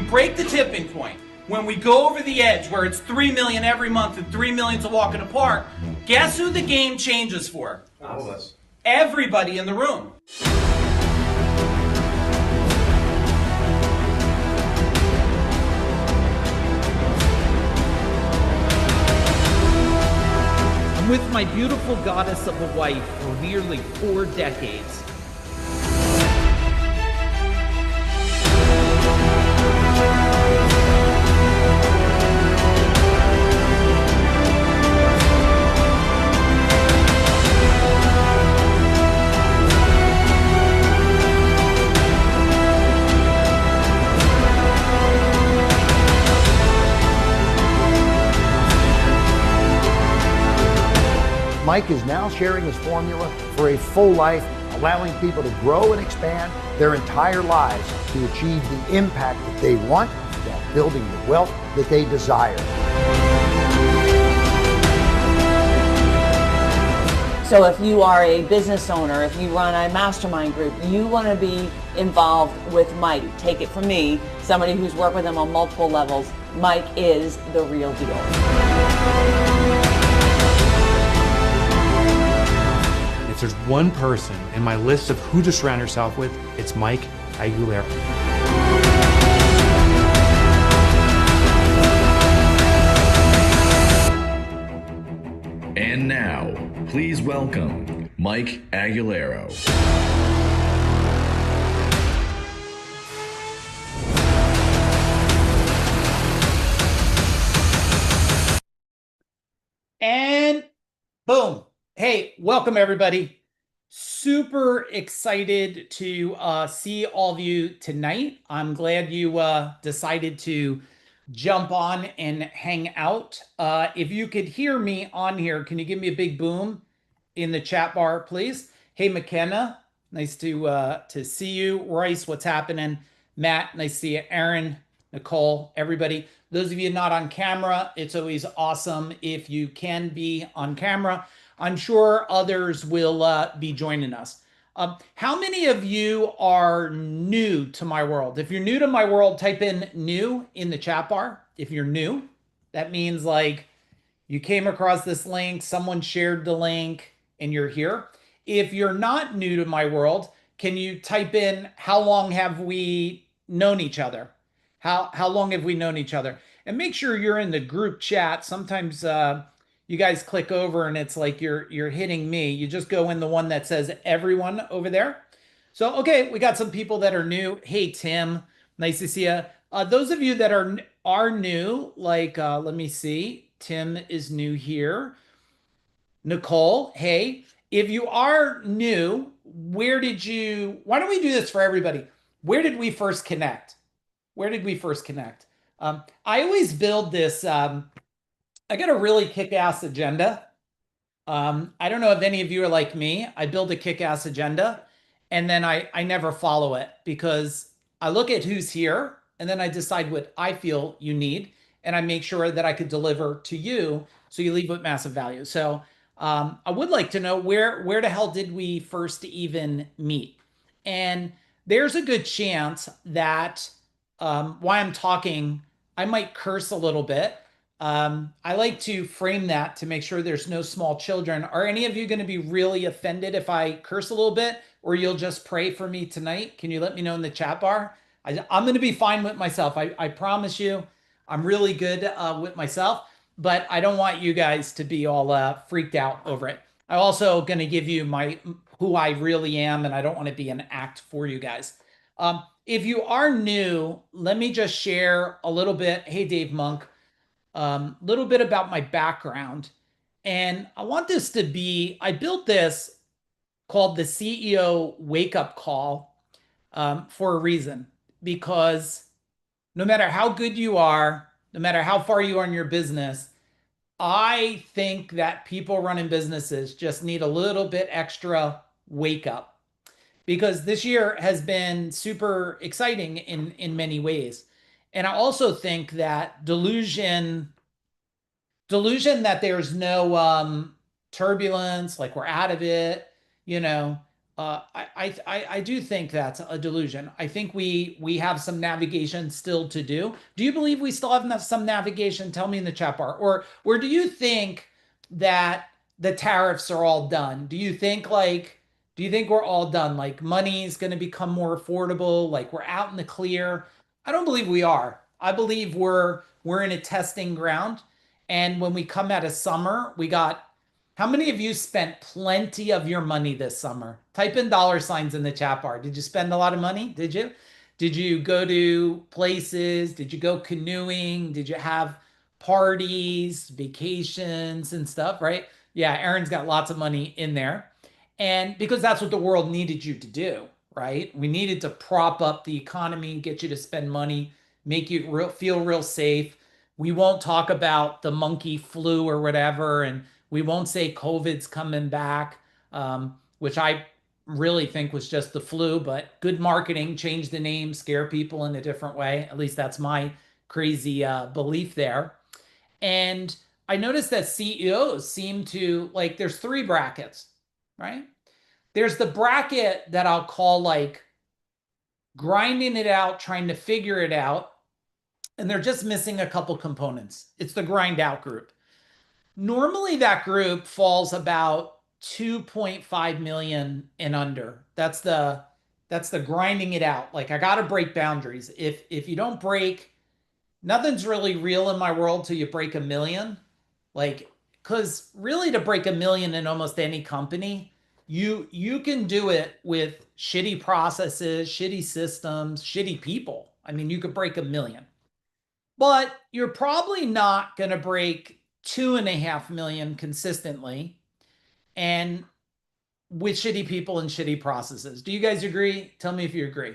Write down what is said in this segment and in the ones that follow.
break the tipping point, when we go over the edge where it's 3 million every month and 3 million to walk in a park, guess who the game changes for? All of us. Everybody in the room. I'm with my beautiful goddess of a wife for nearly 4 decades. Mike is now sharing his formula for a full life, allowing people to grow and expand their entire lives to achieve the impact that they want while building the wealth that they desire. So if you are a business owner, if you run a mastermind group, you want to be involved with Mike. Take it from me, somebody who's worked with him on multiple levels. Mike is the real deal. If there's one person in my list of who to surround yourself with, it's Mike Aguilera. And now, please welcome Mike Aguilera. And boom. Hey, welcome everybody. Super excited to see all of you tonight. I'm glad you decided to jump on and hang out. If you could hear me on here, can you give me a big boom in the chat bar, please? Hey, McKenna, nice to see you. Royce, what's happening? Matt, nice to see you. Aaron, Nicole, everybody. Those of you not on camera, it's always awesome if you can be on camera. I'm sure others will be joining us. How many of you are new to my world? If you're new to my world, type in new in the chat bar. If you're new, that means like you came across this link, someone shared the link, and you're here. If you're not new to my world, can you type in how long have we known each other? How long have we known each other? And make sure you're in the group chat. Sometimes you guys click over and it's like you're hitting me. You just go in the one that says everyone over there. So, okay, we got some people that are new. Hey, Tim, nice to see you. Those of you that are new, like, let me see. Tim is new here. Nicole, hey, if you are new, why don't we do this for everybody? Where did we first connect? Where did we first connect? I always build this, I got a really kick-ass agenda. I don't know if any of you are like me. I build a kick-ass agenda and then I never follow it because I look at who's here and then I decide what I feel you need and I make sure that I could deliver to you so you leave with massive value. So I would like to know where the hell did we first even meet? And there's a good chance that while I'm talking, I might curse a little bit. I like to frame that to make sure there's no small children. Are any of you going to be really offended if I curse a little bit, or you'll just pray for me tonight? Can you let me know in the chat bar? I'm going to be fine with myself. I promise you, I'm really good with myself, but I don't want you guys to be all freaked out over it. I'm also going to give you who I really am, and I don't want to be an act for you guys. If you are new, let me just share a little bit. Hey, Dave Monk. Little bit about my background. And I want this to be, I built this called the CEO Wake Up Call for a reason. Because no matter how good you are, no matter how far you are in your business, I think that people running businesses just need a little bit extra wake up. Because this year has been super exciting in many ways. And I also think that delusion that there's no turbulence, like we're out of it, I do think that's a delusion. I think we have some navigation still to do. Do you believe we still have some navigation? Tell me in the chat bar. Or do you think that the tariffs are all done? Do you think we're all done? Like money is going to become more affordable, like we're out in the clear? I don't believe we are. I believe we're in a testing ground. And when we come out of summer, we got how many of you spent plenty of your money this summer? Type in dollar signs in the chat bar. Did you spend a lot of money? Did you? Did you go to places? Did you go canoeing? Did you have parties, vacations, and stuff, right? Yeah, Aaron's got lots of money in there. And because that's what the world needed you to do, right? We needed to prop up the economy, get you to spend money, make you feel real safe. We won't talk about the monkey flu or whatever, and we won't say COVID's coming back, which I really think was just the flu, but good marketing, change the name, scare people in a different way. At least that's my crazy belief there. And I noticed that CEOs seem to like, there's three brackets, right? There's the bracket that I'll call like grinding it out, trying to figure it out. And they're just missing a couple components. It's the grind out group. Normally that group falls about 2.5 million and under. That's the grinding it out. Like I got to break boundaries. If you don't break, nothing's really real in my world till you break a million. Like, because really to break a million in almost any company, you can do it with shitty processes, shitty systems, shitty people. I mean, you could break a million, but you're probably not going to break 2.5 million consistently and with shitty people and shitty processes. Do you guys agree? Tell me if you agree.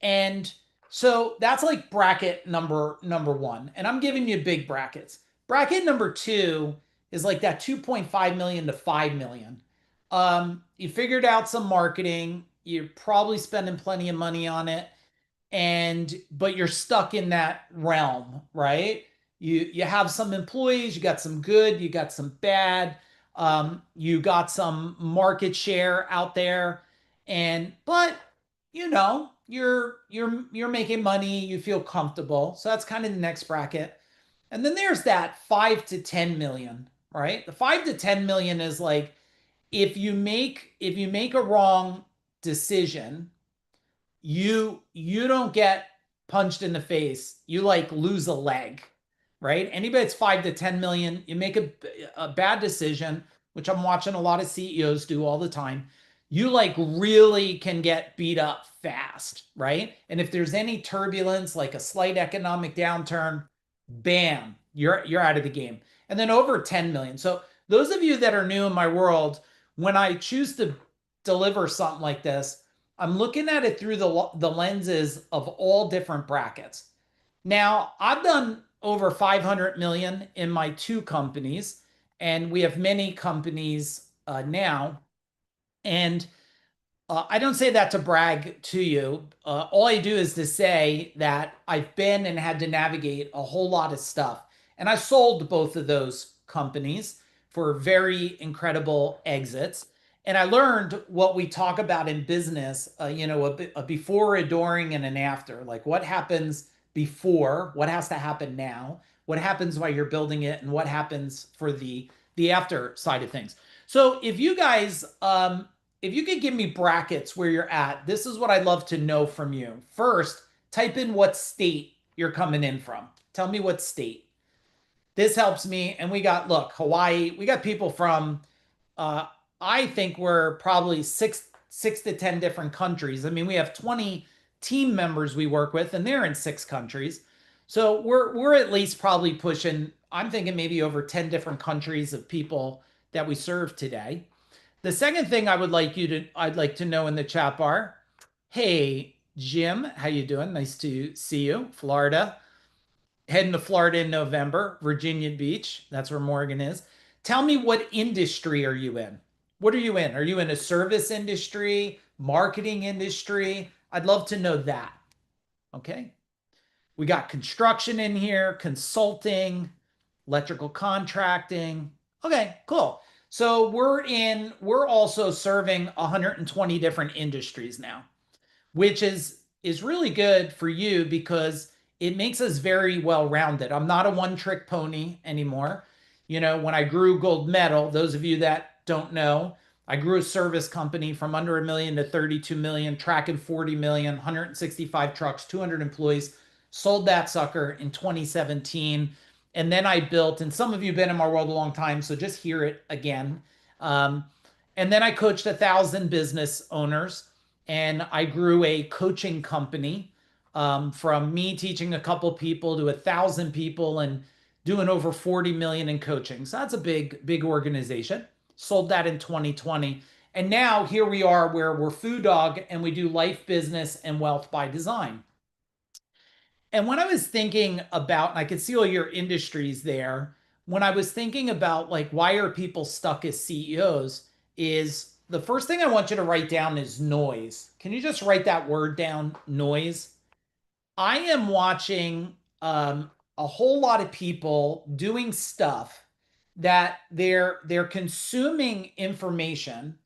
And so that's like bracket number one. And I'm giving you big brackets. Bracket number two is like that 2.5 million to 5 million. You figured out some marketing. You're probably spending plenty of money on it. But you're stuck in that realm, right? You have some employees, you got some good, you got some bad, you got some market share out there, but you're making money, you feel comfortable. So that's kind of the next bracket. And then there's that 5 to 10 million, right? The 5 to 10 million is like if you make a wrong decision, you don't get punched in the face. You like lose a leg, right? Anybody that's 5 to 10 million, you make a bad decision, which I'm watching a lot of CEOs do all the time. You like really can get beat up fast, right? And if there's any turbulence, like a slight economic downturn, bam, you're out of the game. And then over 10 million. So those of you that are new in my world, when I choose to deliver something like this, I'm looking at it through the lenses of all different brackets. Now, I've done over 500 million in my two companies, and we have many companies now. And I don't say that to brag to you. All I do is to say that I've been and had to navigate a whole lot of stuff. And I sold both of those companies for very incredible exits. And I learned what we talk about in business, a before, a during, and an after. Like what happens before, what has to happen now, what happens while you're building it, and what happens for the after side of things. So if you guys, if you could give me brackets where you're at, this is what I'd love to know from you. First, type in what state you're coming in from. Tell me what state. This helps me. And we got, look, Hawaii, we got people from, I think we're probably six to 10 different countries. I mean, we have 20 team members we work with, and they're in 6 countries. So we're at least probably pushing, I'm thinking maybe over 10 different countries of people that we serve today. The second thing I'd like to know in the chat bar, hey, Jim, how you doing? Nice to see you. Florida. Heading to Florida in November, Virginia Beach. That's where Morgan is. Tell me, what industry are you in? What are you in? Are you in a service industry, marketing industry? I'd love to know that. Okay. We got construction in here, consulting, electrical contracting. Okay, cool. So we're also serving 120 different industries now, which is really good for you because it makes us very well rounded. I'm not a one trick pony anymore. You know, when I grew Gold Medal, those of you that don't know, I grew a service company from under a million to 32 million, tracking 40 million, 165 trucks, 200 employees, sold that sucker in 2017. And then I built, and some of you have been in my world a long time, so just hear it again. Um, and then I coached 1,000 business owners and I grew a coaching company from me teaching a couple people to 1,000 people and doing over 40 million in coaching. So that's a big organization. Sold that in 2020. And now here we are where we're Food Dog and we do life, business, and wealth by design. And when I was thinking about, and I could see all your industries there, when I was thinking about like why are people stuck as CEOs, is the first thing I want you to write down is noise. Can you just write that word down, noise? I am watching a whole lot of people doing stuff that they're consuming information,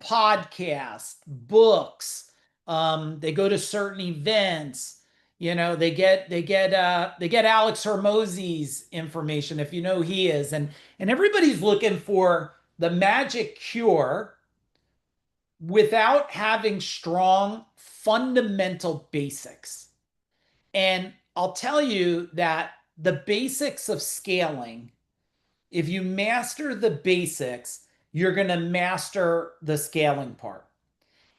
podcasts, books. They go to certain events. You know, they get Alex Hermosi's information if you know who he is, and everybody's looking for the magic cure without having strong fundamental basics. And I'll tell you that the basics of scaling, if you master the basics, you're going to master the scaling part.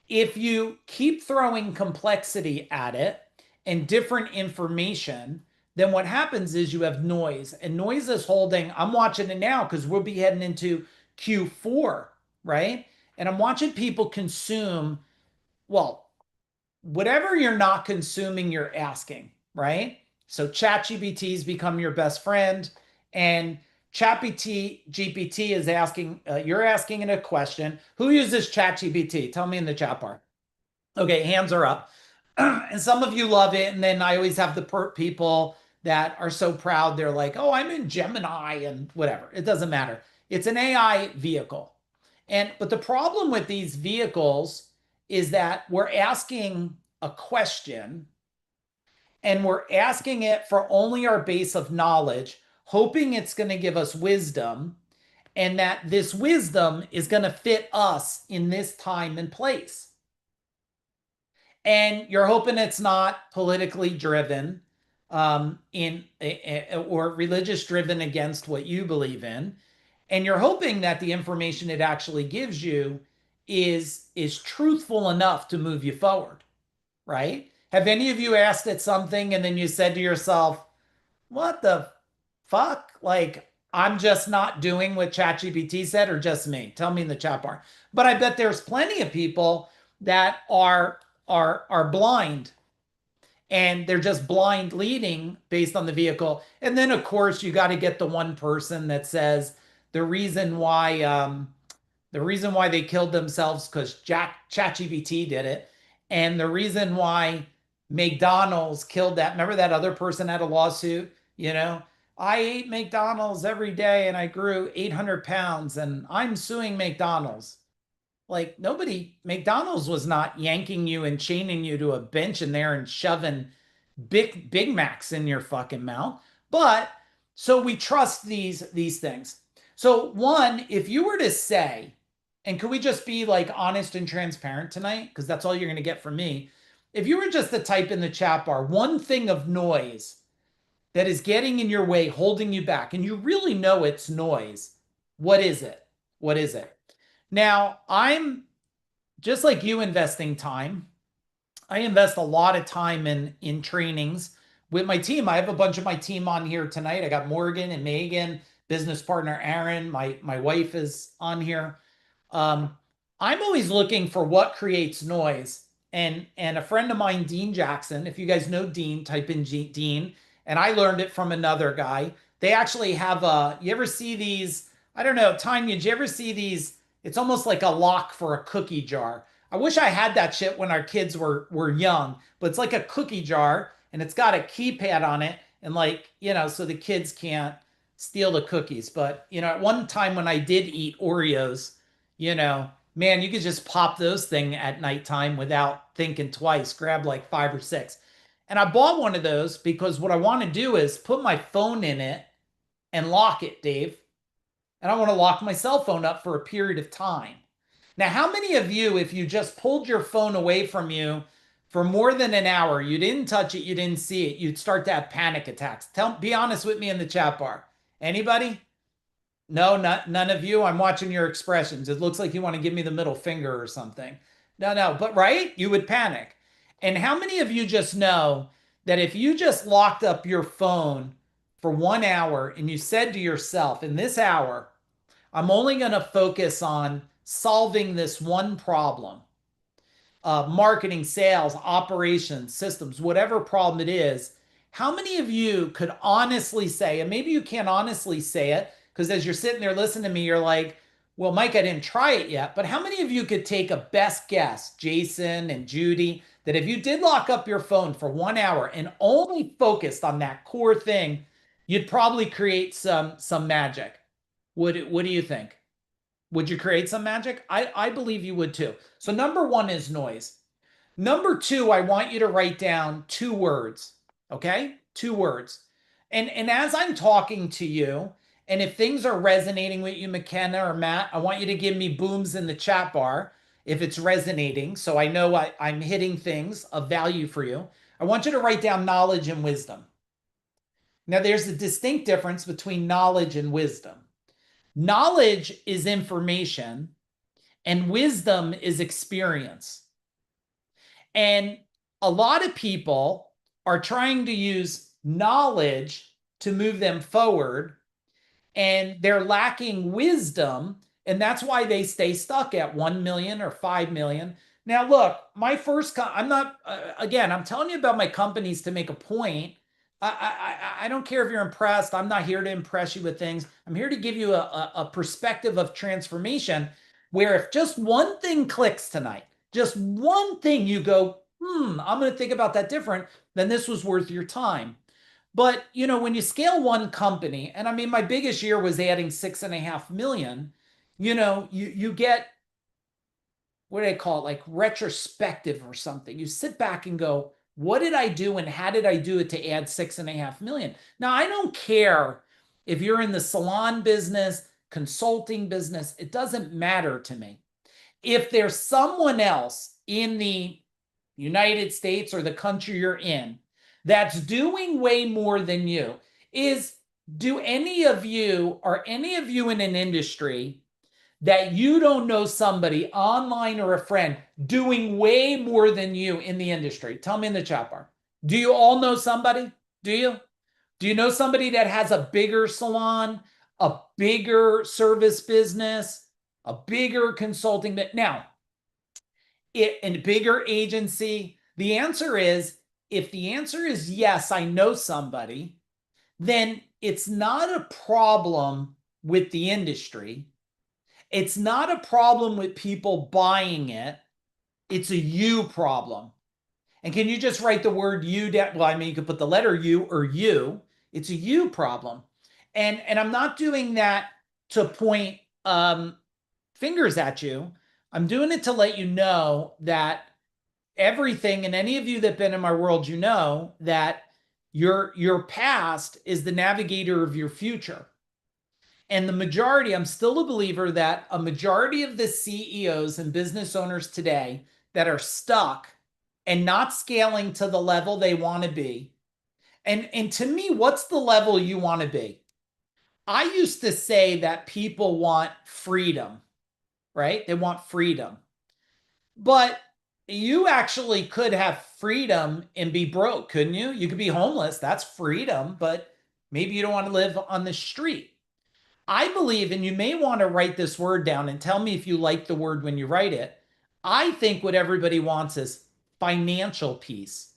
If you keep throwing complexity at it and different information, then what happens is you have noise. And noise is holding, I'm watching it now because we'll be heading into Q4, right? And I'm watching people consume, well, whatever you're not consuming, you're asking, right? So ChatGPT's become your best friend, and ChatGPT is asking, you're asking it a question. Who uses ChatGPT? Tell me in the chat bar. Okay, hands are up. And some of you love it. And then I always have the people that are so proud. They're like, oh, I'm in Gemini and whatever. It doesn't matter. It's an AI vehicle. But the problem with these vehicles is that we're asking a question and we're asking it for only our base of knowledge, hoping it's going to give us wisdom, and that this wisdom is going to fit us in this time and place. And you're hoping it's not politically driven or religious driven against what you believe in. And you're hoping that the information it actually gives you is truthful enough to move you forward, right? Have any of you asked it something and then you said to yourself, what the fuck? Like, I'm just not doing what ChatGPT said, or just me? Tell me in the chat bar. But I bet there's plenty of people that are blind, and they're just blind leading based on the vehicle. And then of course you got to get the one person that says the reason why they killed themselves because ChatGPT did it, and the reason why McDonald's killed that. Remember that other person had a lawsuit? You know, I ate McDonald's every day and I grew 800 pounds and I'm suing McDonald's. Like, McDonald's was not yanking you and chaining you to a bench in there and shoving Big Macs in your fucking mouth. But so we trust these things. So one, if you were to say, and could we just be like honest and transparent tonight? Because that's all you're going to get from me. If you were just to type in the chat bar, one thing of noise that is getting in your way, holding you back, and you really know it's noise, what is it? What is it? Now, I'm just like you investing time. I invest a lot of time in trainings with my team. I have a bunch of my team on here tonight. I got Morgan and Megan, business partner Aaron. My wife is on here. I'm always looking for what creates noise. And a friend of mine, Dean Jackson, if you guys know Dean, type in Dean. And I learned it from another guy. They actually have you ever see these? I don't know, Tanya, did you ever see these? It's almost like a lock for a cookie jar. I wish I had that shit when our kids were young, but it's like a cookie jar and it's got a keypad on it, and like, you know, so the kids can't steal the cookies, but at one time when I did eat Oreos, man, you could just pop those thing at nighttime without thinking twice, grab like 5 or 6. And I bought one of those because what I want to do is put my phone in it and lock it, Dave. And I want to lock my cell phone up for a period of time. Now, how many of you, if you just pulled your phone away from you for more than an hour, you didn't touch it, you didn't see it, you'd start to have panic attacks? Be honest with me in the chat bar. Anybody? No, none of you. I'm watching your expressions. It looks like you want to give me the middle finger or something. No, but right? You would panic. And how many of you just know that if you just locked up your phone for 1 hour and you said to yourself, in this hour, I'm only going to focus on solving this one problem, marketing, sales, operations, systems, whatever problem it is, how many of you could honestly say, and maybe you can't honestly say it, because as you're sitting there listening to me, you're like, well, Mike, I didn't try it yet. But how many of you could take a best guess, Jason and Judy, that if you did lock up your phone for 1 hour and only focused on that core thing, you'd probably create some magic? What do you think? Would you create some magic? I believe you would too. So number one is noise. Number two, I want you to write down 2 words. Okay? 2 words. And as I'm talking to you, and if things are resonating with you, McKenna or Matt, I want you to give me booms in the chat bar if it's resonating, so I know I'm hitting things of value for you. I want you to write down knowledge and wisdom. Now, there's a distinct difference between knowledge and wisdom. Knowledge is information, and wisdom is experience. And a lot of people are trying to use knowledge to move them forward, and they're lacking wisdom, and that's why they stay stuck at 1 million or 5 million. Now, look, my first, I'm not, again, I'm telling you about my companies to make a point. I don't care if you're impressed. I'm not here to impress you with things. I'm here to give you a perspective of transformation where if just one thing clicks tonight, just one thing you go, I'm going to think about that different, then this was worth your time. But, when you scale one company, and I mean, my biggest year was adding 6.5 million, you get, what do they call it? Like retrospective or something. You sit back and go, what did I do and how did I do it to add 6.5 million? Now, I don't care if you're in the salon business, consulting business, it doesn't matter to me. If there's someone else in the United States or the country you're in that's doing way more than you, do any of you in an industry that you don't know somebody online or a friend doing way more than you in the industry? Tell me in the chat bar. Do you all know somebody? Do you? Do you know somebody that has a bigger salon, a bigger service business, a bigger consulting? Now, a bigger agency? The answer is, if the answer is yes, I know somebody, then it's not a problem with the industry. It's not a problem with people buying it. It's a you problem. And can you just write the word you down? Well, I mean, you could put the letter U or you. It's a you problem. And I'm not doing that to point fingers at you. I'm doing it to let you know that everything, and any of you that have been in my world, you know that your past is the navigator of your future. And the majority, I'm still a believer that a majority of the CEOs and business owners today that are stuck and not scaling to the level they want to be. And to me, what's the level you want to be? I used to say that people want freedom, right? They want freedom. But you actually could have freedom and be broke, couldn't you? You could be homeless. That's freedom, but maybe you don't want to live on the street. I believe, and you may want to write this word down and tell me if you like the word when you write it. I think what everybody wants is financial peace.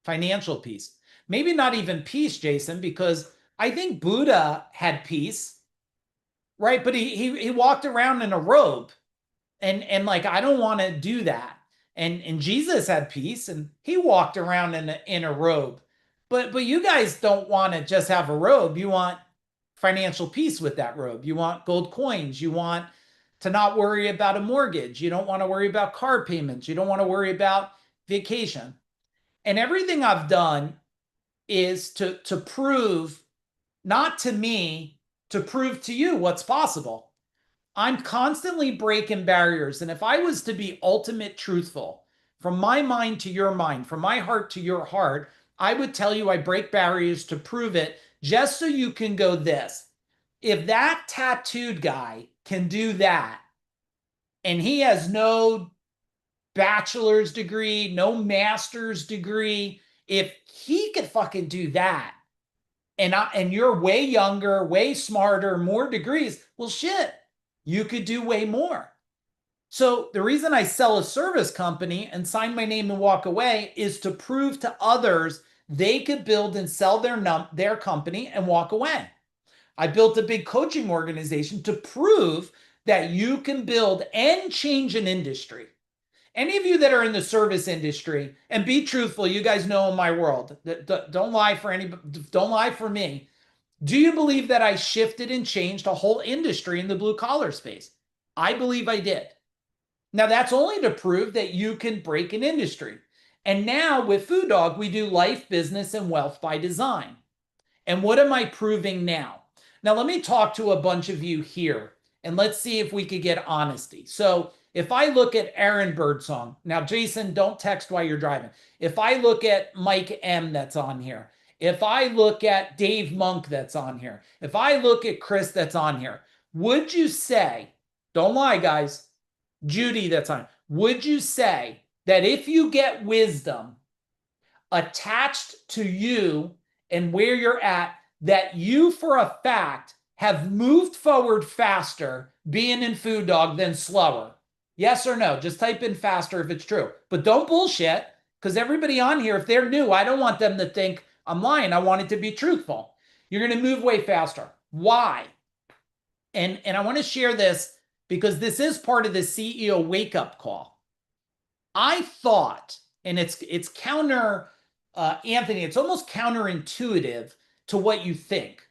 Financial peace. Maybe not even peace, Jason, because I think Buddha had peace, right? But he walked around in a robe, and like, I don't want to do that. And Jesus had peace, and he walked around in a robe. But you guys don't want to just have a robe. You want financial peace with that robe. You want gold coins. You want to not worry about a mortgage. You don't want to worry about car payments. You don't want to worry about vacation. And everything I've done is to prove, not to me, to prove to you what's possible. I'm constantly breaking barriers. And if I was to be ultimate truthful, from my mind to your mind, from my heart to your heart, I would tell you I break barriers to prove it, just so you can go this. If that tattooed guy can do that, and he has no bachelor's degree, no master's degree, if he could fucking do that, and you're way younger, way smarter, more degrees, well, shit, you could do way more. So the reason I sell a service company and sign my name and walk away is to prove to others they could build and sell their company and walk away. I built a big coaching organization to prove that you can build and change an industry. Any of you that are in the service industry, and be truthful, you guys know in my world, don't lie for anybody, don't lie for me. Do you believe that I shifted and changed a whole industry in the blue collar space? I believe I did. Now that's only to prove that you can break an industry. And now with Food Dog, we do life, business, and wealth by design. And what am I proving now? Now let me talk to a bunch of you here and let's see if we could get honesty. So if I look at Aaron Birdsong, now Jason, don't text while you're driving. If I look at Mike M that's on here, if I look at Dave Monk that's on here, if I look at Chris that's on here, would you say, don't lie guys, Judy that's on, would you say that if you get wisdom attached to you and where you're at, that you for a fact have moved forward faster being in Food Dog than slower? Yes or no? Just type in faster if it's true. But don't bullshit, because everybody on here, if they're new, I don't want them to think I'm lying. I want it to be truthful. You're going to move way faster. Why? And I want to share this because this is part of the CEO wake-up call. I thought, and it's counter, Anthony, it's almost counterintuitive to what you think.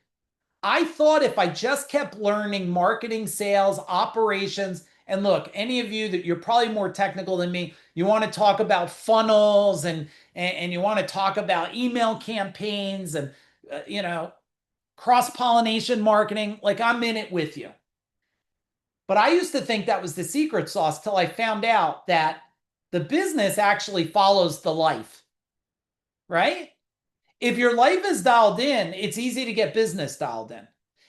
I thought if I just kept learning marketing, sales, operations, and look, any of you that you're probably more technical than me, you want to talk about funnels and you want to talk about email campaigns and, cross-pollination marketing, like I'm in it with you. But I used to think that was the secret sauce till I found out that the business actually follows the life, right? If your life is dialed in, it's easy to get business dialed in.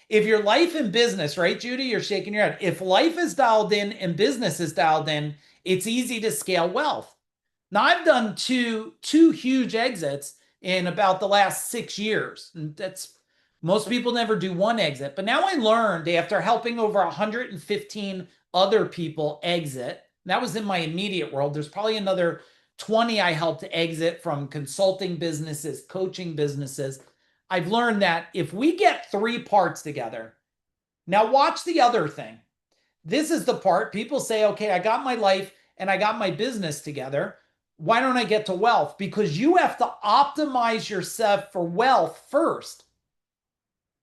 If your life and business, right, Judy, you're shaking your head. If life is dialed in and business is dialed in, it's easy to scale wealth. Now, I've done two huge exits in about the last 6 years. And that's, most people never do one exit. But now I learned after helping over 115 other people exit, that was in my immediate world. There's probably another 20 I helped exit from consulting businesses, coaching businesses. I've learned that if we get 3 parts together, now watch the other thing. This is the part people say, okay, I got my life and I got my business together. Why don't I get to wealth? Because you have to optimize yourself for wealth first.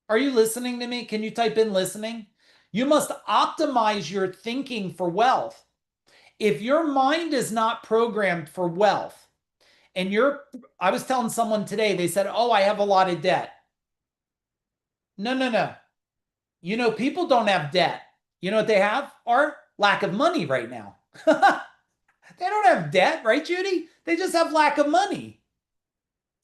Are you listening to me? Can you type in listening? You must optimize your thinking for wealth. If your mind is not programmed for wealth, and I was telling someone today, they said, oh, I have a lot of debt. No. People don't have debt. You know what they have? Are lack of money right now. They don't have debt, right, Judy? They just have lack of money.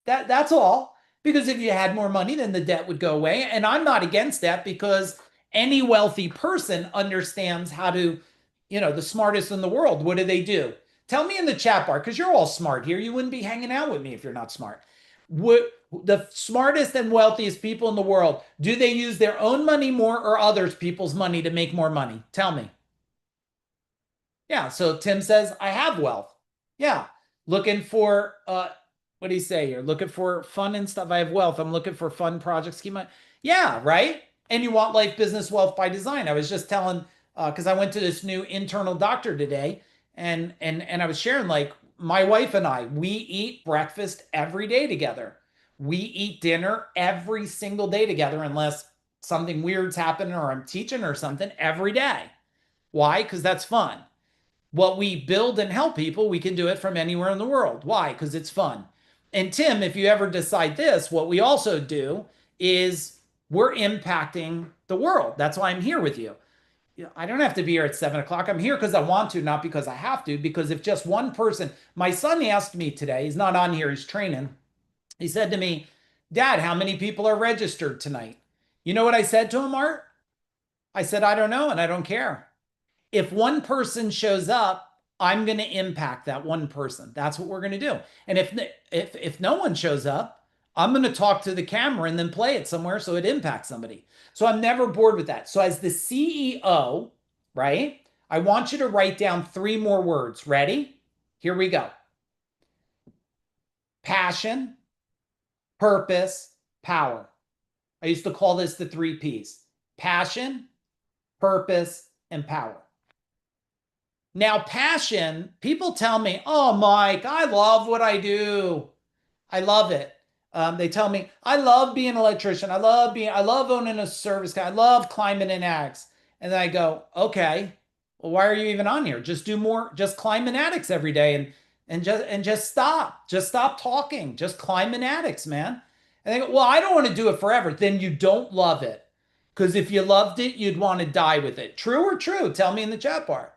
That's all. Because if you had more money, then the debt would go away. And I'm not against that because any wealthy person understands how to, the smartest in the world. What do? Tell me in the chat bar, because you're all smart here. You wouldn't be hanging out with me if you're not smart. The smartest and wealthiest people in the world, do they use their own money more or others people's money to make more money? Tell me. Yeah, so Tim says, I have wealth. Yeah, looking for, what do you say here? Looking for fun and stuff. I have wealth. I'm looking for fun projects. Yeah, right? And you want life, business, wealth by design. I was just telling, because I went to this new internal doctor today, and I was sharing, like, my wife and I, we eat breakfast every day together. We eat dinner every single day together, unless something weird's happening or I'm teaching or something every day. Why? Because that's fun. What we build and help people, we can do it from anywhere in the world. Why? Because it's fun. And Tim, if you ever decide this, what we also do is we're impacting the world. That's why I'm here with you. I don't have to be here at 7 o'clock. I'm here because I want to, not because I have to. Because if just one person, my son asked me today, he's not on here, he's training. He said to me, Dad, how many people are registered tonight? You know what I said to him, Art? I said, I don't know and I don't care. If one person shows up, I'm going to impact that one person. That's what we're going to do. And if no one shows up, I'm going to talk to the camera and then play it somewhere so it impacts somebody. So I'm never bored with that. So as the CEO, right, I want you to write down 3 more words. Ready? Here we go. Passion, purpose, power. I used to call this the 3 Ps. Passion, purpose, and power. Now, passion, people tell me, oh, Mike, I love what I do. I love it. They tell me, I love being an electrician. I love owning a service guy. I love climate and addicts. And then I go, okay, well, why are you even on here? Just do more, just climb in addicts every day and just stop. Just stop talking. Just climb in addicts, man. And they go, well, I don't want to do it forever. Then you don't love it. Because if you loved it, you'd want to die with it. True or true? Tell me in the chat bar.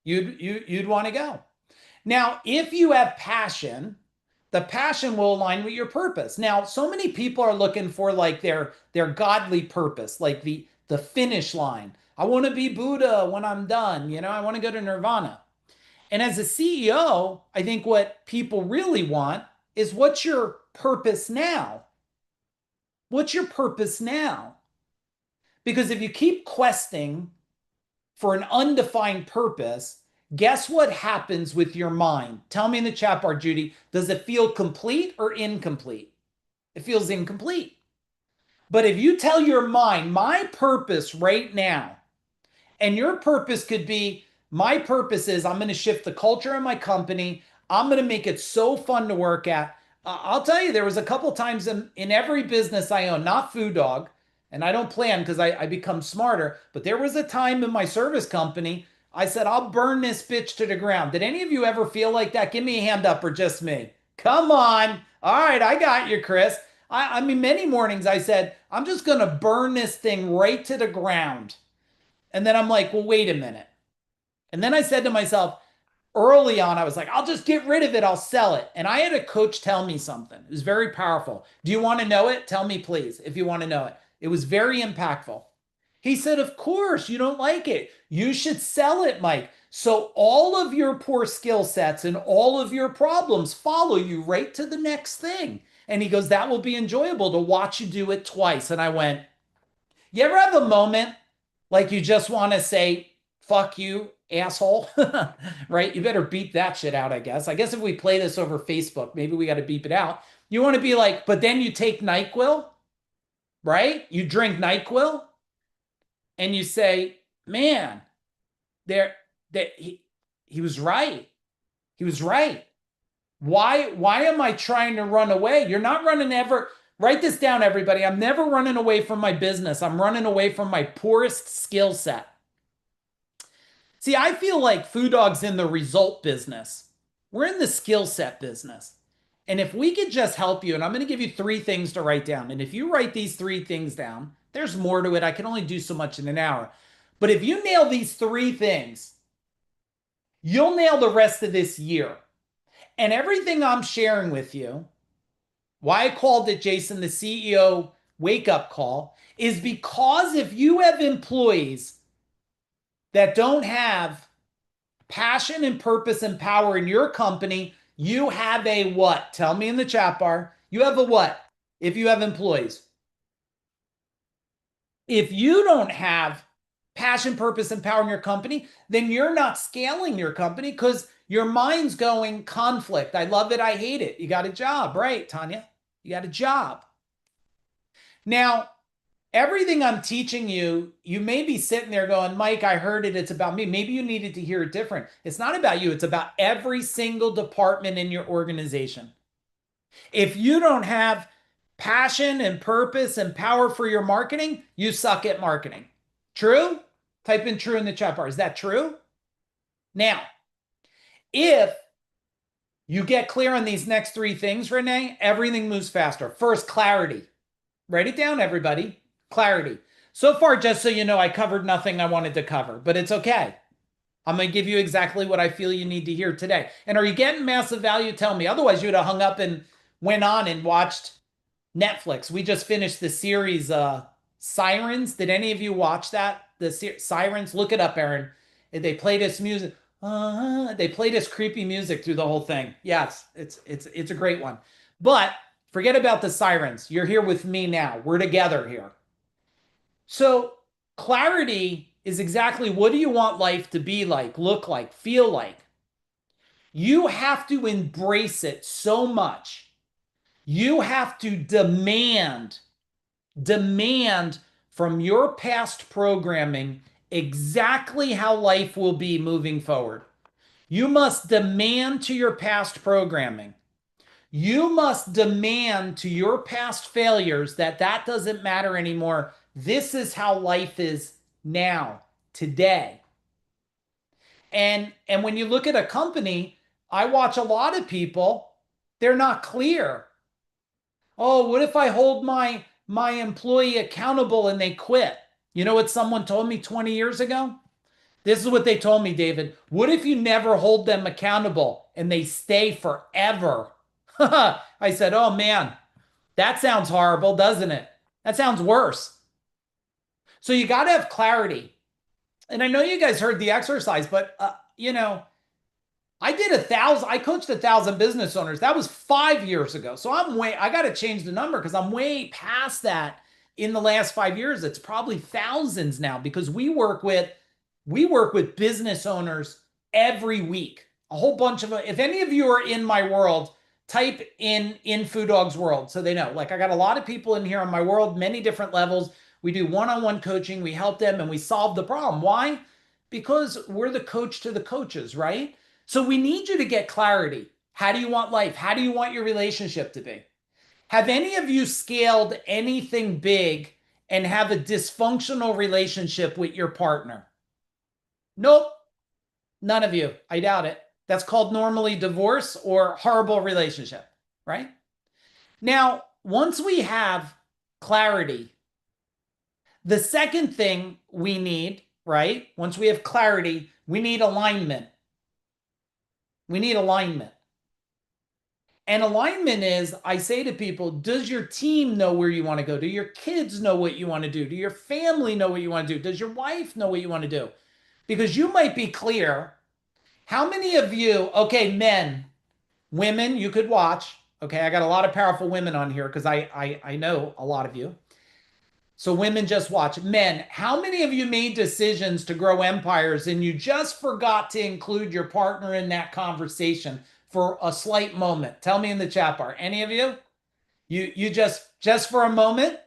You'd want to go. Now, if you have passion, the passion will align with your purpose. Now, so many people are looking for like their godly purpose, like the finish line. I want to be Buddha when I'm done. You know, I want to go to Nirvana. And as a CEO, I think what people really want is, what's your purpose now? What's your purpose now? Because if you keep questing for an undefined purpose, guess what happens with your mind? Tell me in the chat bar, Judy, does it feel complete or incomplete? It feels incomplete. But if you tell your mind, my purpose right now, and your purpose could be, my purpose is I'm going to shift the culture in my company. I'm going to make it so fun to work at. I'll tell you, there was a couple times in every business I own, not Food Dog, and I don't plan because I become smarter, but there was a time in my service company, I said, I'll burn this bitch to the ground. Did any of you ever feel like that? Give me a hand up, or just me. Come on. All right, I got you, Chris. I mean, many mornings I said, I'm just going to burn this thing right to the ground. And then I'm like, well, wait a minute. And then I said to myself, early on, I was like, I'll just get rid of it. I'll sell it. And I had a coach tell me something. It was very powerful. Do you want to know it? Tell me, please, if you want to know it. It was very impactful. He said, of course, you don't like it. You should sell it, Mike. So all of your poor skill sets and all of your problems follow you right to the next thing. And he goes, that will be enjoyable to watch you do it twice. And I went, you ever have a moment like you just want to say, fuck you, asshole, right? You better beep that shit out, I guess. I guess if we play this over Facebook, maybe we got to beep it out. You want to be like, but then you take NyQuil, right? You drink NyQuil and you say, man, he was right. He was right. Why am I trying to run away? You're not running ever. Write this down, everybody. I'm never running away from my business. I'm running away from my poorest skill set. See, I feel like Food Dog's in the result business. We're in the skill set business. And if we could just help you, and I'm going to give you 3 things to write down. And if you write these 3 things down, there's more to it. I can only do so much in an hour. But if you nail these 3 things, you'll nail the rest of this year. And everything I'm sharing with you, why I called it, Jason, the CEO wake-up call, is because if you have employees that don't have passion and purpose and power in your company, you have a what? Tell me in the chat bar. You have a what if you have employees? If you don't have passion, purpose, and power in your company, then you're not scaling your company because your mind's going conflict. I love it. I hate it. You got a job, right, Tanya? You got a job. Now, everything I'm teaching you, you may be sitting there going, Mike, I heard it. It's about me. Maybe you needed to hear it different. It's not about you. It's about every single department in your organization. If you don't have passion and purpose and power for your marketing, you suck at marketing. True? Type in true in the chat bar. Is that true? Now, if you get clear on these next three things, Renee, everything moves faster. First, clarity. Write it down, everybody. Clarity. So far, just so you know, I covered nothing I wanted to cover, but it's okay. I'm going to give you exactly what I feel you need to hear today. And are you getting massive value? Tell me. Otherwise, you would have hung up and went on and watched Netflix. We just finished the series Sirens. Did any of you watch that? The Sirens? Look it up, Aaron. They play this music. They play this creepy music through the whole thing. Yes, it's a great one. But forget about the Sirens. You're here with me now. We're together here. So clarity is exactly what do you want life to be like, look like, feel like. You have to embrace it so much. You have to demand from your past programming exactly how life will be moving forward. You must demand to your past programming. You must demand to your past failures that doesn't matter anymore. This is how life is now, today. And when you look at a company, I watch a lot of people, they're not clear. Oh, what if I hold my employee accountable and they quit? You know what someone told me 20 years ago? This is what they told me, David. What if you never hold them accountable and they stay forever? I said, oh man, that sounds horrible, doesn't it? That sounds worse. So you got to have clarity. And I know you guys heard the exercise, but you know, I coached 1,000 business owners. That was 5 years ago. So I got to change the number because I'm way past that in the last 5 years. It's probably thousands now because we work with business owners every week. A whole bunch of them. If any of you are in my world, type in Food Dog's world so they know. Like I got a lot of people in here on my world, many different levels. We do one-on-one coaching. We help them and we solve the problem. Why? Because we're the coach to the coaches, right? So we need you to get clarity. How do you want life? How do you want your relationship to be? Have any of you scaled anything big and have a dysfunctional relationship with your partner? Nope. None of you. I doubt it. That's called normally divorce or horrible relationship, right? Now, once we have clarity, the second thing we need, right? Once we have clarity, we need alignment. We need alignment. And alignment is, I say to people, does your team know where you want to go? Do your kids know what you want to do? Do your family know what you want to do? Does your wife know what you want to do? Because you might be clear. How many of you, okay, men, women, you could watch. Okay, I got a lot of powerful women on here because I know a lot of you. So women, just watch. Men, how many of you made decisions to grow empires and you just forgot to include your partner in that conversation for a slight moment? Tell me in the chat bar. Any of you? You just for a moment?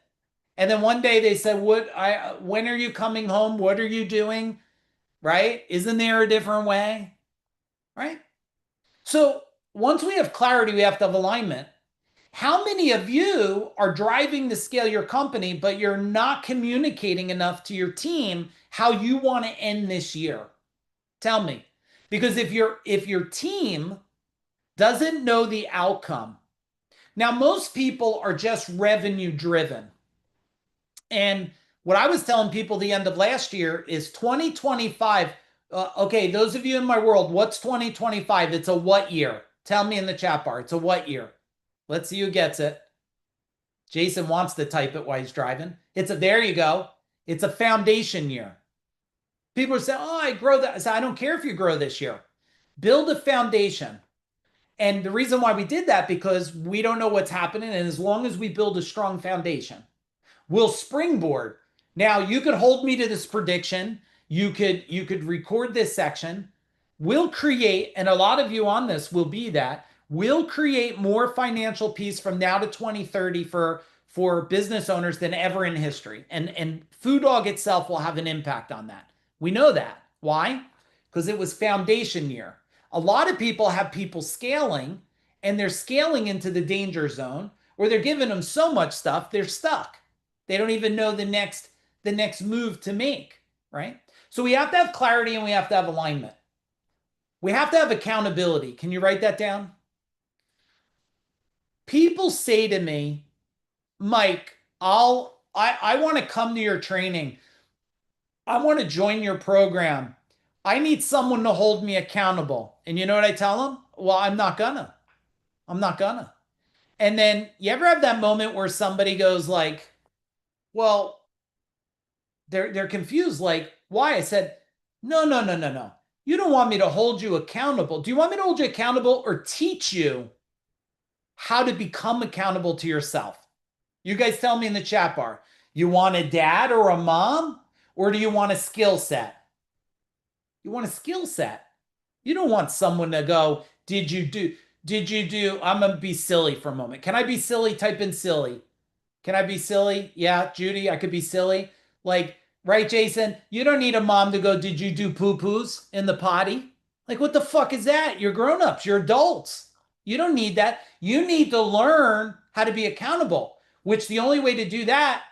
And then one day they said, when are you coming home? What are you doing? Right? Isn't there a different way? Right? So once we have clarity, we have to have alignment. How many of you are driving to scale your company, but you're not communicating enough to your team how you want to end this year? Tell me. Because if your team doesn't know the outcome, now most people are just revenue driven. And what I was telling people the end of last year is 2025. Okay, those of you in my world, what's 2025? It's a what year? Tell me in the chat bar. It's a what year? Let's see who gets it. Jason wants to type it while he's driving. There you go. It's a foundation year. People say, oh, I grow that. I say, I don't care if you grow this year. Build a foundation. And the reason why we did that, because we don't know what's happening. And as long as we build a strong foundation, we'll springboard. Now, you could hold me to this prediction. You could record this section. We'll create, and a lot of you on this will be that, we'll create more financial peace from now to 2030 for business owners than ever in history. And Food Dog itself will have an impact on that. We know that. Why? Because it was foundation year. A lot of people have people scaling, and they're scaling into the danger zone, or they're giving them so much stuff, they're stuck. They don't even know the next move to make, right? So we have to have clarity and we have to have alignment. We have to have accountability. Can you write that down? People say to me, Mike, I want to come to your training. I want to join your program. I need someone to hold me accountable. And you know what I tell them? Well, I'm not gonna. And then you ever have that moment where somebody goes like, well, they're confused, like, why? I said, no. You don't want me to hold you accountable. Do you want me to hold you accountable or teach you how to become accountable to yourself? You guys tell me in the chat bar. You want a dad or a mom, or do you want a skill set? You want a skill set. You don't want someone to go, did you do, I'm going to be silly for a moment. Can I be silly? Type in silly. Can I be silly? Yeah, Judy, I could be silly. Like, right, Jason? You don't need a mom to go, did you do poo-poos in the potty? Like, what the fuck is that? You're grown-ups. You're adults. You don't need that. You need to learn how to be accountable, which the only way to do that,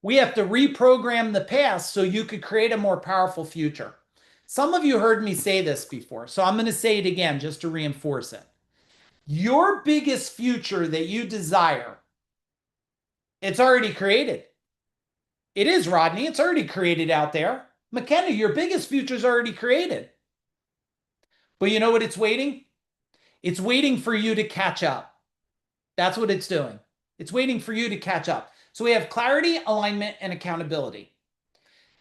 we have to reprogram the past so you could create a more powerful future. Some of you heard me say this before, so I'm going to say it again just to reinforce it. Your biggest future that you desire, it's already created. It is, Rodney. It's already created out there. McKenna, your biggest future is already created. But you know what it's waiting? It's waiting for you to catch up. That's what it's doing. It's waiting for you to catch up. So we have clarity, alignment, and accountability.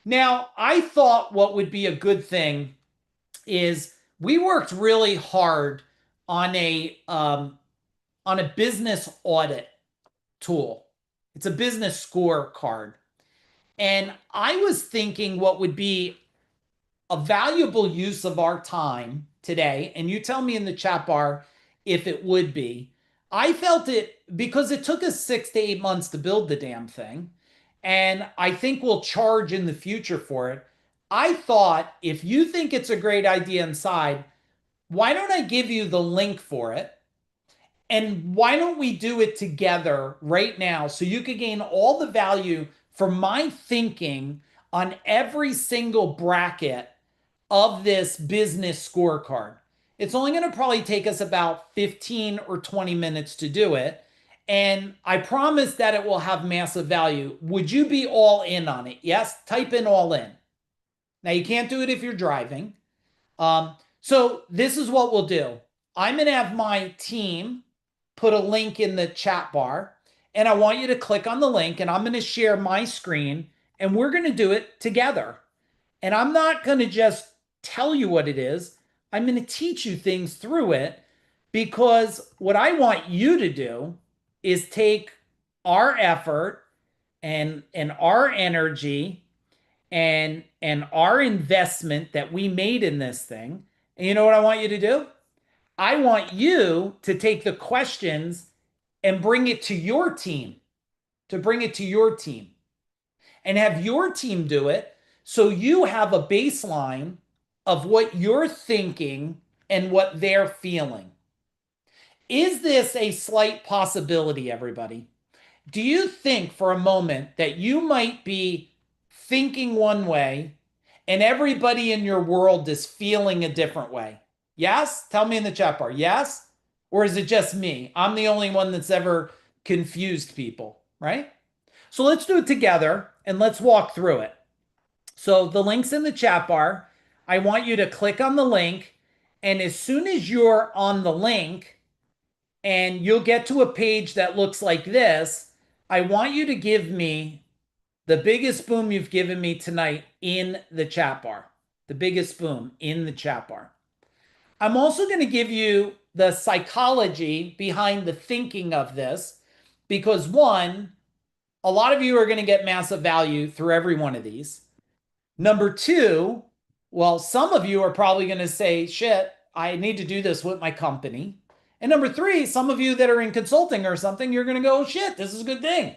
Now, I thought what would be a good thing is we worked really hard on a business audit tool. It's a business scorecard. And I was thinking what would be a valuable use of our time today, and you tell me in the chat bar if it would be. I felt it because it took us 6 to 8 months to build the damn thing. And I think we'll charge in the future for it. I thought if you think it's a great idea inside, why don't I give you the link for it? And why don't we do it together right now so you could gain all the value from my thinking on every single bracket of this business scorecard. It's only going to probably take us about 15 or 20 minutes to do it. And I promise that it will have massive value. Would you be all in on it? Yes, type in all in. Now you can't do it if you're driving. So this is what we'll do. I'm going to have my team put a link in the chat bar, and I want you to click on the link, and I'm going to share my screen, and we're going to do it together. And I'm not going to just tell you what it is. I'm going to teach you things through it, because what I want you to do is take our effort and our energy and our investment that we made in this thing. And you know what I want you to do? I want you to take the questions and bring it to your team, and have your team do it. So you have a baseline of what you're thinking and what they're feeling. Is this a slight possibility, everybody? Do you think for a moment that you might be thinking one way and everybody in your world is feeling a different way? Yes? Tell me in the chat bar. Yes? Or is it just me? I'm the only one that's ever confused people, right? So let's do it together and let's walk through it. So the link's in the chat bar. I want you to click on the link, and as soon as you're on the link and you'll get to a page that looks like this, I want you to give me the biggest boom you've given me tonight in the chat bar. The biggest boom in the chat bar. I'm also going to give you the psychology behind the thinking of this, because one, a lot of you are going to get massive value through every one of these. Number two, well, some of you are probably going to say, shit, I need to do this with my company. And number three, some of you that are in consulting or something, you're going to go, shit, this is a good thing.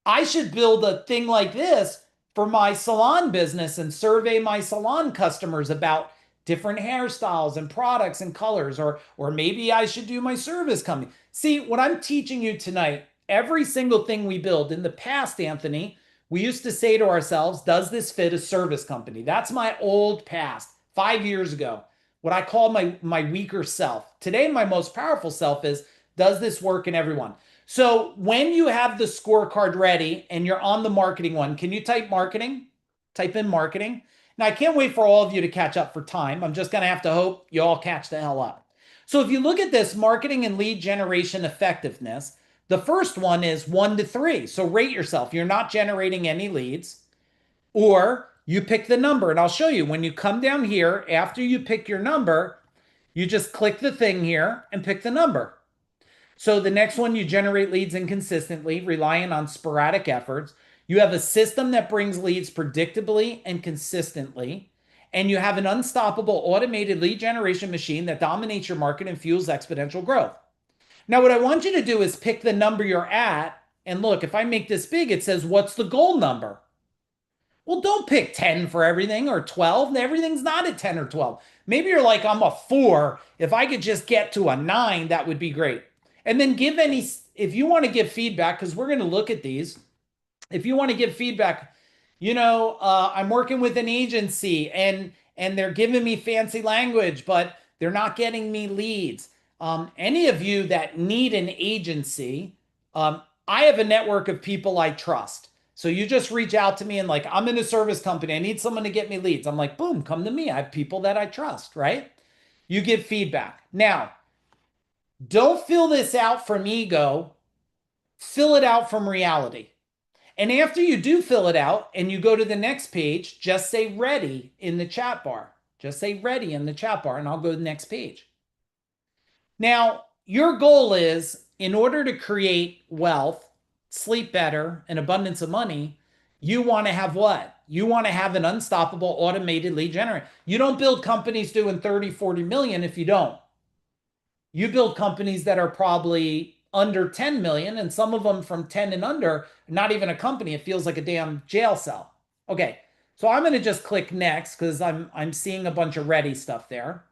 I should build a thing like this for my salon business and survey my salon customers about different hairstyles and products and colors, or maybe I should do my service company. See, what I'm teaching you tonight every single thing we build. In the past, Anthony, we used to say to ourselves, does this fit a service company? That's my old past, 5 years ago, what I call my weaker self. Today, my most powerful self is, does this work in everyone? So when you have the scorecard ready and you're on the marketing one, can you type marketing? Type in marketing. Now, I can't wait for all of you to catch up for time. I'm just going to have to hope you all catch the hell up. So if you look at this marketing and lead generation effectiveness, the first one is 1 to 3. So rate yourself. You're not generating any leads, or you pick the number. And I'll show you when you come down here, after you pick your number, you just click the thing here and pick the number. So the next one, you generate leads inconsistently, relying on sporadic efforts. You have a system that brings leads predictably and consistently. And you have an unstoppable automated lead generation machine that dominates your market and fuels exponential growth. Now, what I want you to do is pick the number you're at. And look, if I make this big, it says, what's the goal number? Well, don't pick 10 for everything or 12. Everything's not a 10 or 12. Maybe you're like, I'm a 4. If I could just get to a 9, that would be great. And then give any, if you want to give feedback, because we're going to look at these. If you want to give feedback, I'm working with an agency and they're giving me fancy language, but they're not getting me leads. Any of you that need an agency, I have a network of people I trust. So you just reach out to me and like, I'm in a service company. I need someone to get me leads. I'm like, boom, come to me. I have people that I trust, right? You give feedback. Now, don't fill this out from ego. Fill it out from reality. And after you do fill it out and you go to the next page, just say ready in the chat bar. Just say ready in the chat bar and I'll go to the next page. Now, your goal is, in order to create wealth, sleep better, and abundance of money, you want to have what? You want to have an unstoppable automated lead generator. You don't build companies doing 30, 40 million if you don't. You build companies that are probably under 10 million, and some of them from 10 and under, not even a company. It feels like a damn jail cell. Okay, so I'm going to just click next because I'm seeing a bunch of ready stuff there.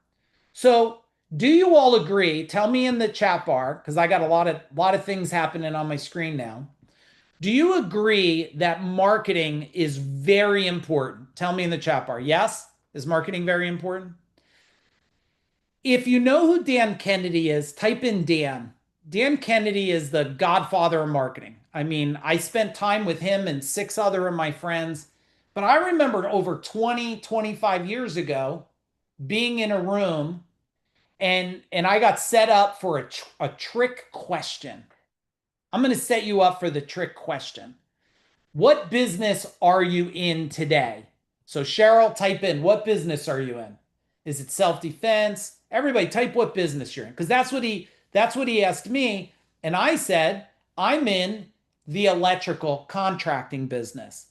So do you all agree? Tell me in the chat bar, because I got a lot of things happening on my screen now. Do you agree that marketing is very important? Tell me in the chat bar. Yes? Is marketing very important? If you know who Dan Kennedy is, type in Dan. Dan Kennedy is the godfather of marketing. I mean, I spent time with him and 6 other of my friends, but I remember over 20, 25 years ago being in a room and I got set up for a trick question. I'm going to set you up for the trick question. What business are you in today? So Cheryl, type in, what business are you in? Is it self-defense? Everybody type what business you're in, because that's what he asked me. And I said, I'm in the electrical contracting business.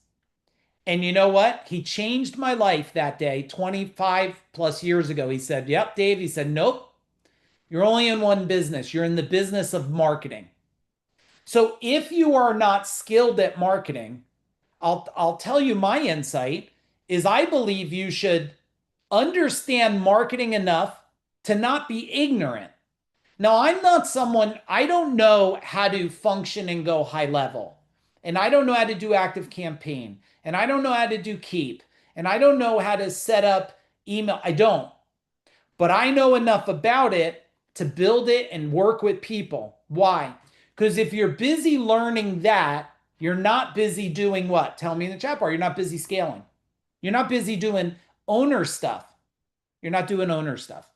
And you know what? He changed my life that day, 25 plus years ago. He said, yep, Dave. He said, nope, you're only in one business. You're in the business of marketing. So if you are not skilled at marketing, I'll tell you my insight is I believe you should understand marketing enough to not be ignorant. Now, I'm not someone, I don't know how to function and go high level. And I don't know how to do active campaign. And I don't know how to do keep. And I don't know how to set up email. I don't. But I know enough about it to build it and work with people. Why? Because if you're busy learning that, you're not busy doing what? Tell me in the chat bar. You're not busy scaling. You're not busy doing owner stuff. You're not doing owner stuff.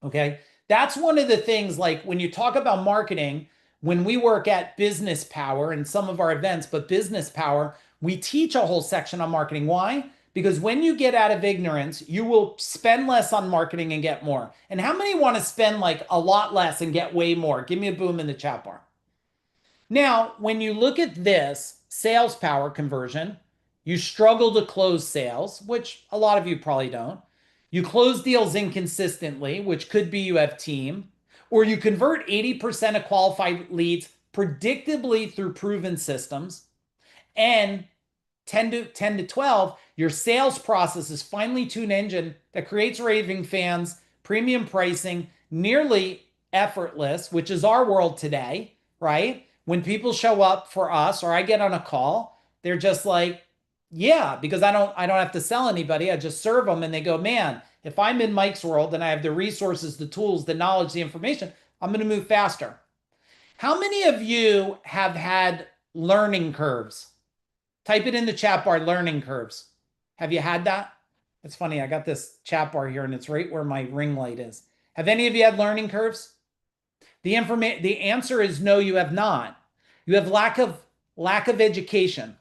Okay? That's one of the things, like when you talk about marketing, when we work at Business Power and some of our events, but Business Power, we teach a whole section on marketing. Why? Because when you get out of ignorance, you will spend less on marketing and get more. And how many want to spend like a lot less and get way more? Give me a boom in the chat bar. Now, when you look at this sales power conversion, you struggle to close sales, which a lot of you probably don't. You close deals inconsistently, which could be you have team, or you convert 80% of qualified leads predictably through proven systems. And 10 to 12, your sales process is finely tuned engine that creates raving fans, premium pricing, nearly effortless, which is our world today, right? when people show up for us or I get on a call, they're just like, yeah, because I don't have to sell anybody. I just serve them and they go, man, if I'm in Mike's world and I have the resources, the tools, the knowledge, the information, I'm going to move faster. How many of you have had learning curves? Type it in the chat bar, learning curves. Have you had that? It's funny. I got this chat bar here and it's right where my ring light is. Have any of you had learning curves? The answer is no, you have not. You have lack of education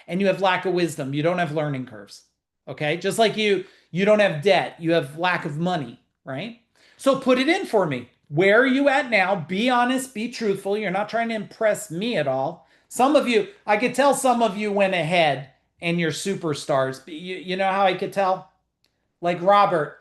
and you have lack of wisdom. You don't have learning curves. Okay? Just like you don't have debt, you have lack of money, right? So put it in for me. Where are you at now? Be honest, be truthful. You're not trying to impress me at all. Some of you, I could tell some of you went ahead and you're superstars. You know how I could tell? Like Robert.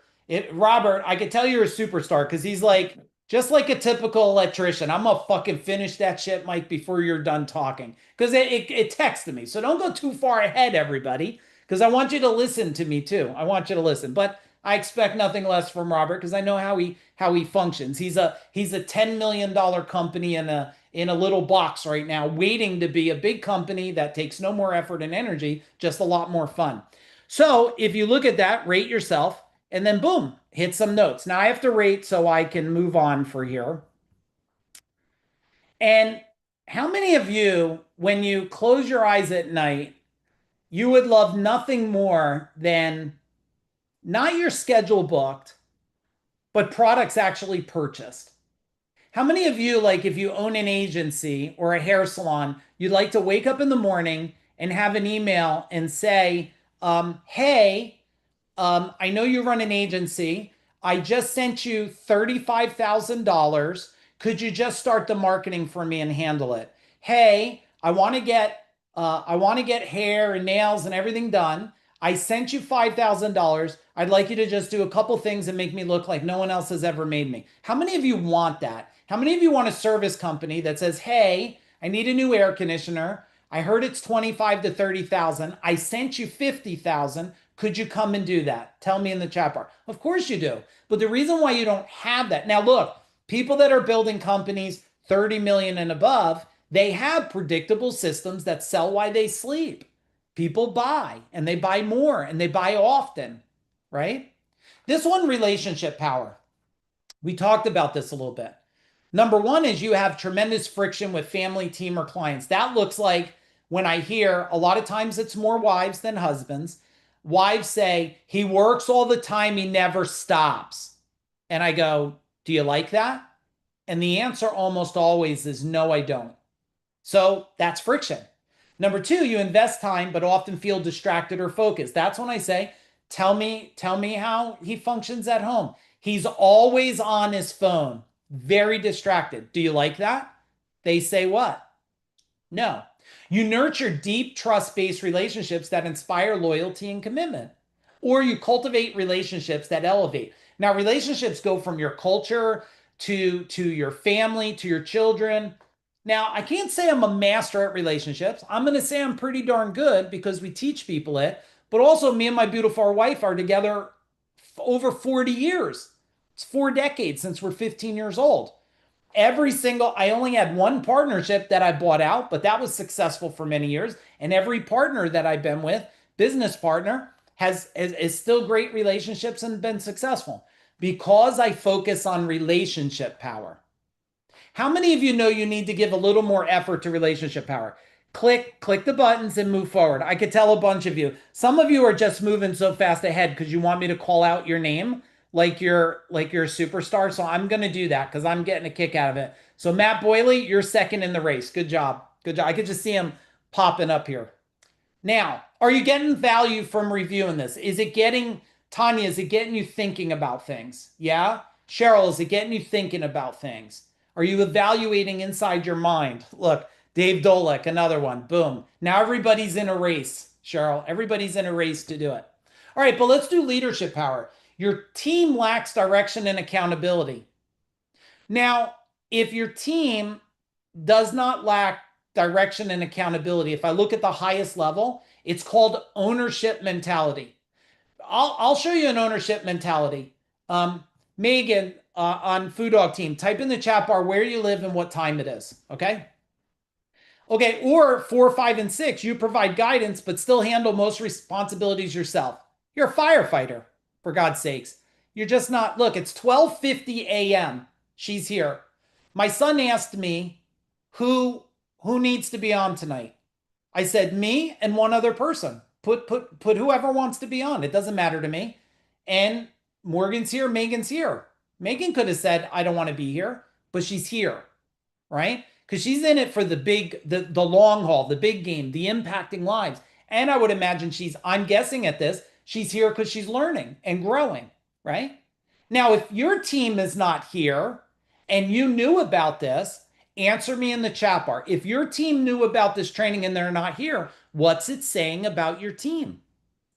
Robert, I could tell you're a superstar because he's like, just like a typical electrician. I'm gonna fucking finish that shit, Mike, before you're done talking. Because it texted me. So don't go too far ahead, everybody. Because I want you to listen to me too. I want you to listen. But I expect nothing less from Robert because I know how he functions. He's a $10 million company in a little box right now, waiting to be a big company that takes no more effort and energy, just a lot more fun. So if you look at that, rate yourself, and then boom, hit some notes. Now I have to rate so I can move on for here. And how many of you, when you close your eyes at night, you would love nothing more than not your schedule booked, but products actually purchased? How many of you, like if you own an agency or a hair salon, you'd like to wake up in the morning and have an email and say, hey, I know you run an agency. I just sent you $35,000. Could you just start the marketing for me and handle it? Hey, I want to get hair and nails and everything done. I sent you $5,000. I'd like you to just do a couple things and make me look like no one else has ever made me. How many of you want that? How many of you want a service company that says, hey, I need a new air conditioner. I heard it's 25 to 30,000. I sent you 50,000. Could you come and do that? Tell me in the chat bar. Of course you do. But the reason why you don't have that, now look, people that are building companies 30 million and above, they have predictable systems that sell while they sleep. People buy and they buy more and they buy often, right? This one, relationship power. We talked about this a little bit. Number one is you have tremendous friction with family, team, or clients. That looks like when I hear a lot of times it's more wives than husbands. Wives say, he works all the time, he never stops. And I go, do you like that? And the answer almost always is no, I don't. So that's friction. Number two, you invest time, but often feel distracted or focused. That's when I say, tell me how he functions at home. He's always on his phone, very distracted. Do you like that? They say what? No. You nurture deep trust-based relationships that inspire loyalty and commitment, or you cultivate relationships that elevate. Now, relationships go from your culture to your family, to your children. Now, I can't say I'm a master at relationships. I'm going to say I'm pretty darn good because we teach people it. But also, me and my beautiful wife are together over 40 years. It's 4 decades since we're 15 years old. I only had one partnership that I bought out, but that was successful for many years. And every partner that I've been with, business partner, is still great relationships and been successful because I focus on relationship power. How many of you know you need to give a little more effort to relationship power? Click the buttons and move forward. I could tell a bunch of you. Some of you are just moving so fast ahead because you want me to call out your name like you're a superstar. So I'm going to do that because I'm getting a kick out of it. So Matt Boyley, you're second in the race. Good job. Good job. I could just see him popping up here. Now, are you getting value from reviewing this? Tanya, is it getting you thinking about things? Yeah? Cheryl, is it getting you thinking about things? Are you evaluating inside your mind? Look, Dave Dolek, another one. Boom. Now everybody's in a race, Cheryl. Everybody's in a race to do it. All right, but let's do leadership power. Your team lacks direction and accountability. Now, if your team does not lack direction and accountability, if I look at the highest level, it's called ownership mentality. I'll show you an ownership mentality. Megan, on Food Dog team, type in the chat bar where you live and what time it is, okay? Okay, or 4, 5, and 6, you provide guidance, but still handle most responsibilities yourself. You're a firefighter, for God's sakes. You're just not, look, it's 12:50 a.m. She's here. My son asked me who needs to be on tonight. I said me and one other person. Put whoever wants to be on. It doesn't matter to me. And Morgan's here, Megan's here. Megan could have said, I don't want to be here, but she's here, right? Because she's in it for the long haul, the big game, the impacting lives. And I would imagine I'm guessing at this, she's here because she's learning and growing, right? Now, if your team is not here and you knew about this, answer me in the chat bar. If your team knew about this training and they're not here, what's it saying about your team?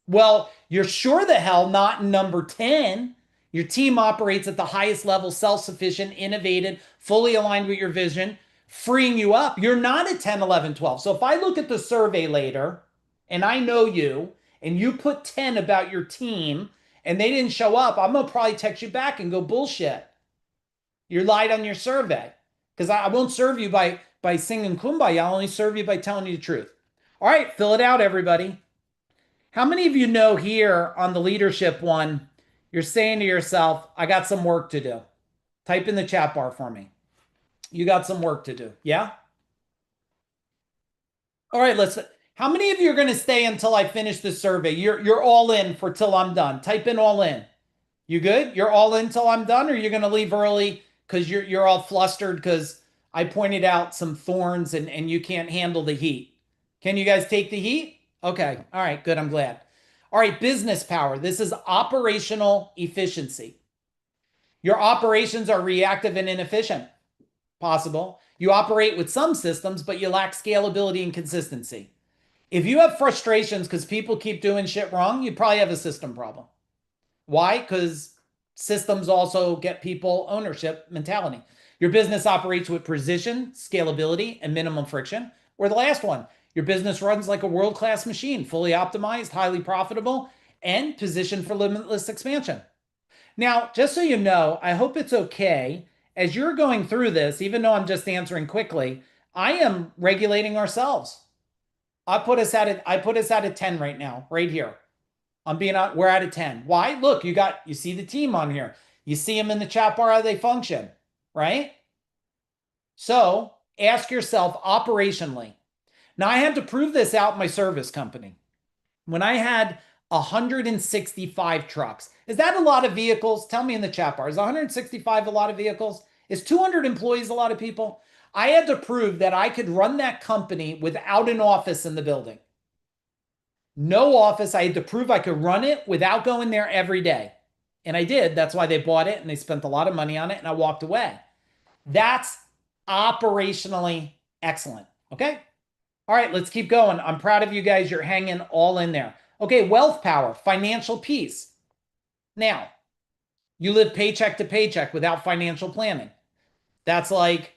Well, you're sure the hell not in number 10. Your team operates at the highest level, self-sufficient, innovative, fully aligned with your vision, freeing you up. You're not at 10, 11, 12. So if I look at the survey later and I know you and you put 10 about your team and they didn't show up, I'm going to probably text you back and go, bullshit. You lied on your survey. Because I won't serve you by singing Kumbaya. I'll only serve you by telling you the truth. All right, fill it out, everybody. How many of you know here on the leadership one, you're saying to yourself, I got some work to do? Type in the chat bar for me. You got some work to do. Yeah? All right, how many of you are going to stay until I finish this survey? You're all in for till I'm done. Type in all in. You good? You're all in till I'm done, or you're going to leave early because you're all flustered because I pointed out some thorns and you can't handle the heat. Can you guys take the heat? Okay. All right, good. I'm glad. All right, business power. This is operational efficiency. Your operations are reactive and inefficient. Possible. You operate with some systems, but you lack scalability and consistency. If you have frustrations because people keep doing shit wrong, you probably have a system problem. Why? Because systems also get people ownership mentality. Your business operates with precision, scalability, and minimum friction. Or the last one, your business runs like a world-class machine, fully optimized, highly profitable, and positioned for limitless expansion. Now, just so you know, I hope it's okay, as you're going through this, even though I'm just answering quickly, I am regulating ourselves. I put us at a 10 right now, right here. We're at a 10. Why? Look, you see the team on here. You see them in the chat bar, how they function, right? So ask yourself operationally. Now I had to prove this out in my service company. When I had 165 trucks, is that a lot of vehicles? Tell me in the chat bar. Is 165 a lot of vehicles? Is 200 employees a lot of people? I had to prove that I could run that company without an office in the building. No office. I had to prove I could run it without going there every day. And I did. That's why they bought it and they spent a lot of money on it and I walked away. That's operationally excellent. Okay. All right, let's keep going. I'm proud of you guys. You're hanging all in there. Okay. Wealth power, financial peace. Now, you live paycheck to paycheck without financial planning. That's like,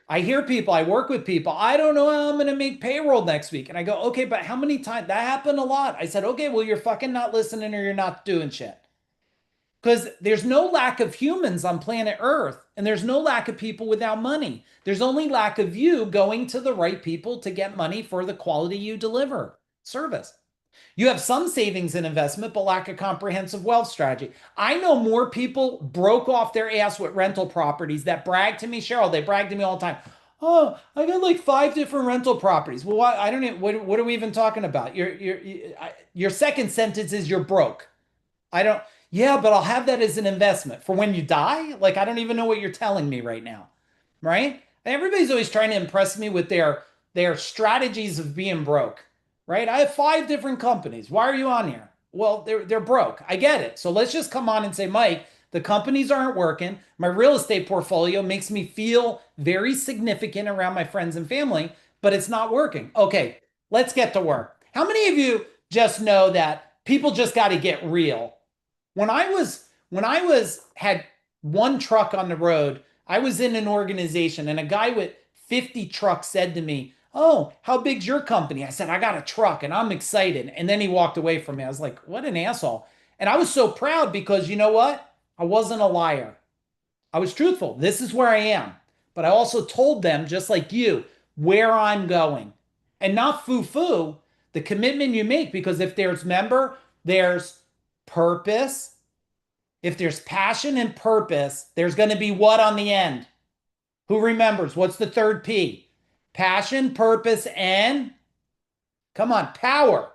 I hear people, I work with people, I don't know how I'm going to make payroll next week. And I go, okay, but how many times? That happened a lot. I said, okay, well, you're fucking not listening or you're not doing shit. Because there's no lack of humans on planet Earth and there's no lack of people without money. There's only lack of you going to the right people to get money for the quality you deliver, service. You have some savings and investment, but lack a comprehensive wealth strategy. I know more people broke off their ass with rental properties that brag to me, Cheryl. They brag to me all the time. Oh, I got like 5 different rental properties. Well, I don't even, what are we even talking about? Your second sentence is you're broke. Yeah, but I'll have that as an investment for when you die. Like, I don't even know what you're telling me right now. Right? And everybody's always trying to impress me with their strategies of being broke. Right? I have 5 different companies. Why are you on here? Well, they're broke. I get it. So let's just come on and say, Mike, the companies aren't working. My real estate portfolio makes me feel very significant around my friends and family, but it's not working. Okay, let's get to work. How many of you just know that people just got to get real? When I had 1 truck on the road, I was in an organization and a guy with 50 trucks said to me, oh, how big's your company? I said, I got a truck and I'm excited. And then he walked away from me. I was like, what an asshole. And I was so proud because you know what? I wasn't a liar. I was truthful. This is where I am. But I also told them, just like you, where I'm going. And not foo-foo, the commitment you make, because if there's there's purpose. If there's passion and purpose, there's going to be what on the end? Who remembers? What's the third P? Passion, purpose, and come on, power.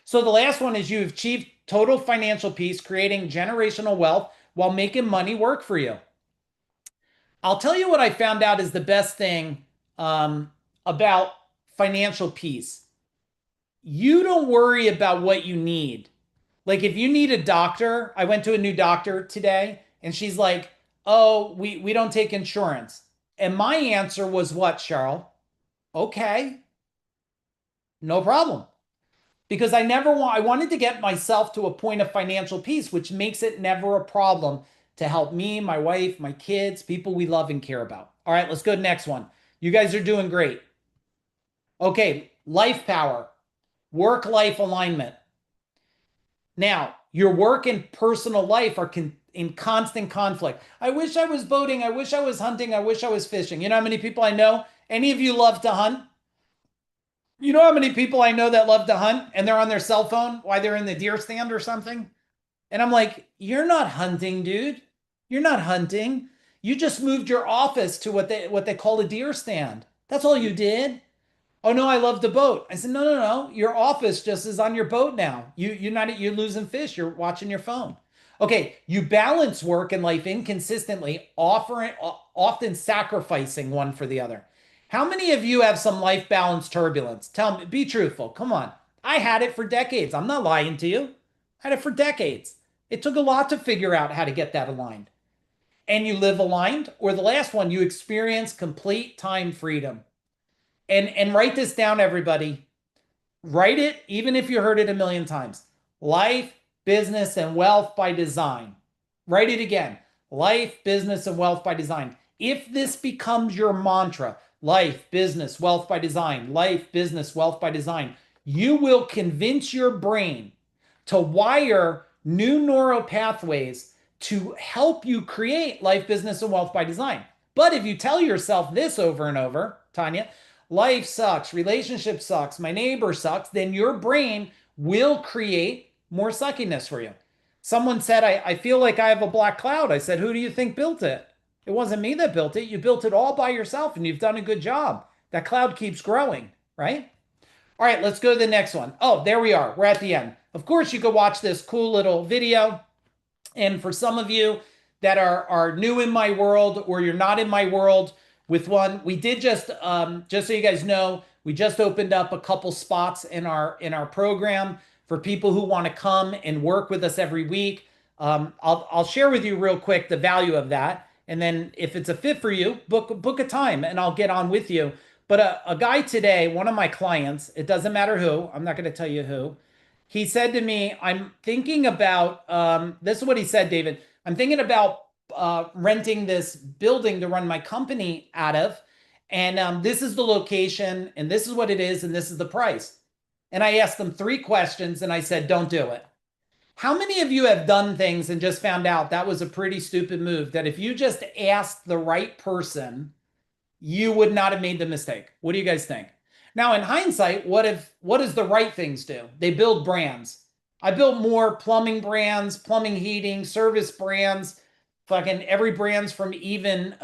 So the last one is you've achieved total financial peace, creating generational wealth while making money work for you. I'll tell you what I found out is the best thing about financial peace. You don't worry about what you need. Like if you need a doctor, I went to a new doctor today and she's like, oh, we don't take insurance. And my answer was what, Cheryl? Okay, no problem. Because I wanted to get myself to a point of financial peace, which makes it never a problem to help me, my wife, my kids, people we love and care about. All right, let's go to the next one. You guys are doing great. Okay, life power, work-life alignment. Now, your work and personal life are in constant conflict. I wish I was boating. I wish I was hunting. I wish I was fishing. You know how many people I know? Any of you love to hunt? You know how many people I know that love to hunt and they're on their cell phone while they're in the deer stand or something? And I'm like, you're not hunting, dude. You're not hunting. You just moved your office to what they call a deer stand. That's all you did. Oh no, I love to boat. I said, no. Your office just is on your boat now. You're losing fish. You're watching your phone. Okay, you balance work and life inconsistently, often sacrificing one for the other. How many of you have some life balance turbulence? Tell me, be truthful. Come on. I had it for decades. I'm not lying to you. I had it for decades. It took a lot to figure out how to get that aligned. And you live aligned, or the last one, you experience complete time freedom. And write this down, everybody. Write it, even if you heard it a million times. Life, business, and wealth by design. Write it again. Life, business, and wealth by design. If this becomes your mantra, life, business, wealth by design, life, business, wealth by design, you will convince your brain to wire new neural pathways to help you create life, business, and wealth by design. But if you tell yourself this over and over, Tanya, life sucks, relationship sucks, my neighbor sucks, then your brain will create more suckiness for you. Someone said, I feel like I have a black cloud. I said, who do you think built it? It wasn't me that built it. You built it all by yourself and you've done a good job. That cloud keeps growing, right? All right, let's go to the next one. Oh, there we are. We're at the end. Of course, you could watch this cool little video. And for some of you that are new in my world or you're not in my world, with one, we did just so you guys know, we just opened up a couple spots in our program for people who want to come and work with us every week. I'll share with you real quick the value of that, and then if it's a fit for you, book a time, and I'll get on with you. But a guy today, one of my clients, it doesn't matter who, I'm not going to tell you who. He said to me, I'm thinking about this is what he said, David. I'm thinking about renting this building to run my company out of. And this is the location, and this is what it is, and this is the price. And I asked them 3 questions, and I said, don't do it. How many of you have done things and just found out that was a pretty stupid move, that if you just asked the right person, you would not have made the mistake? What do you guys think? Now, in hindsight, what does the right things do? They build brands. I built more plumbing brands, plumbing, heating, service brands, fucking every brand's from even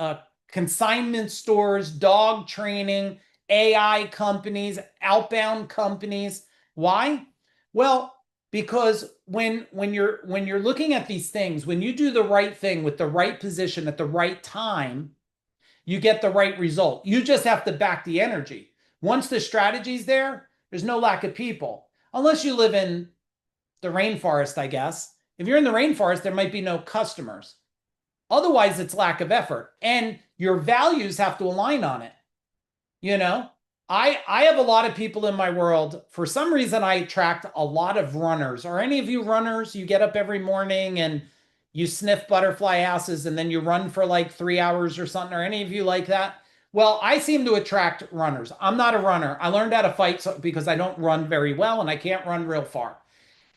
consignment stores, dog training, AI companies, outbound companies. Why? Well, because when you're looking at these things, when you do the right thing with the right position at the right time, you get the right result. You just have to back the energy. Once the strategy's there, there's no lack of people. Unless you live in the rainforest, I guess. If you're in the rainforest, there might be no customers. Otherwise, it's lack of effort. And your values have to align on it. You know, I have a lot of people in my world. For some reason, I attract a lot of runners. Are any of you runners? You get up every morning and you sniff butterfly asses and then you run for like 3 hours or something. Are any of you like that? Well, I seem to attract runners. I'm not a runner. I learned how to fight because I don't run very well and I can't run real far.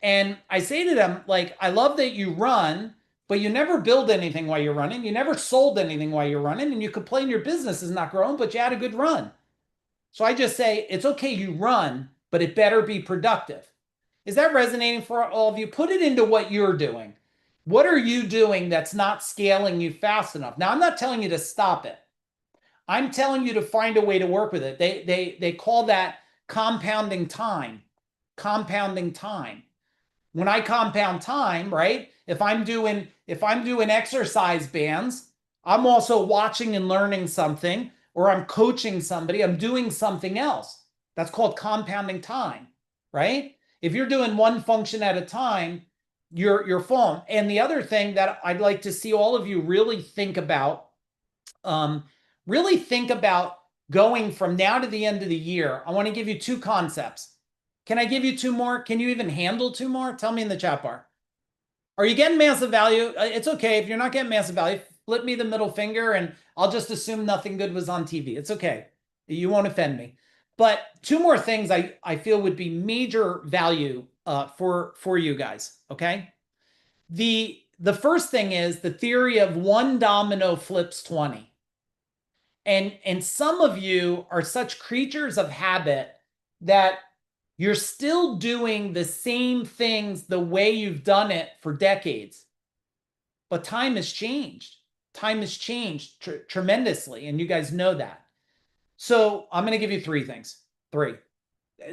And I say to them, like, I love that you run, but you never build anything while you're running. You never sold anything while you're running, and you complain your business is not growing, but you had a good run. So I just say, it's okay, you run, but it better be productive. Is that resonating for all of you? Put it into what you're doing. What are you doing that's not scaling you fast enough? Now, I'm not telling you to stop it. I'm telling you to find a way to work with it. They call that compounding time. Compounding time. When I compound time, right? If I'm doing exercise bands, I'm also watching and learning something, or I'm coaching somebody, I'm doing something else. That's called compounding time, right? If you're doing one function at a time, you're full. And the other thing that I'd like to see all of you really think about, going from now to the end of the year. I want to give you two concepts. Can I give you two more? Can you even handle two more? Tell me in the chat bar. Are you getting massive value? It's okay. If you're not getting massive value, flip me the middle finger and I'll just assume nothing good was on TV. It's okay. You won't offend me. But two more things I feel would be major value for you guys, okay? The first thing is the theory of one domino flips 20. And some of you are such creatures of habit that you're still doing the same things the way you've done it for decades. But time has changed. Time has changed tremendously, and you guys know that. So I'm going to give you three things. Three.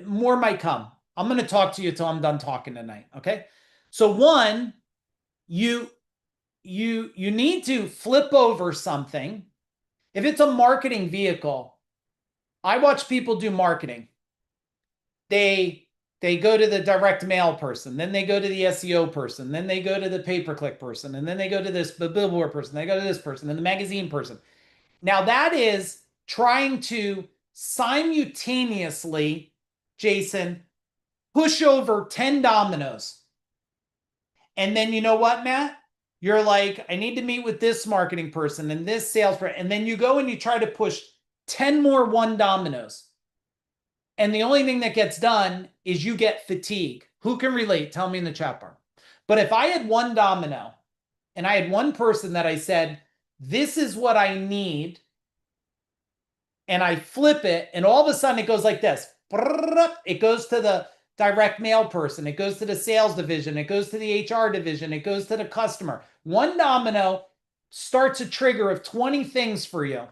More might come. I'm going to talk to you till I'm done talking tonight, okay? So one, you need to flip over something. If it's a marketing vehicle, I watch people do marketing. They go to the direct mail person, then they go to the SEO person, then they go to the pay-per-click person, and then they go to this billboard person, they go to this person, and the magazine person. Now that is trying to simultaneously, Jason, push over 10 dominoes. And then you know what, Matt? You're like, I need to meet with this marketing person and this salesperson. And then you go and you try to push 10 more one dominoes. And the only thing that gets done is you get fatigue. Who can relate? Tell me in the chat bar. But if I had one domino and I had one person that I said, this is what I need, and I flip it, and all of a sudden it goes like this. It goes to the direct mail person. It goes to the sales division. It goes to the HR division. It goes to the customer. One domino starts a trigger of 20 things for you.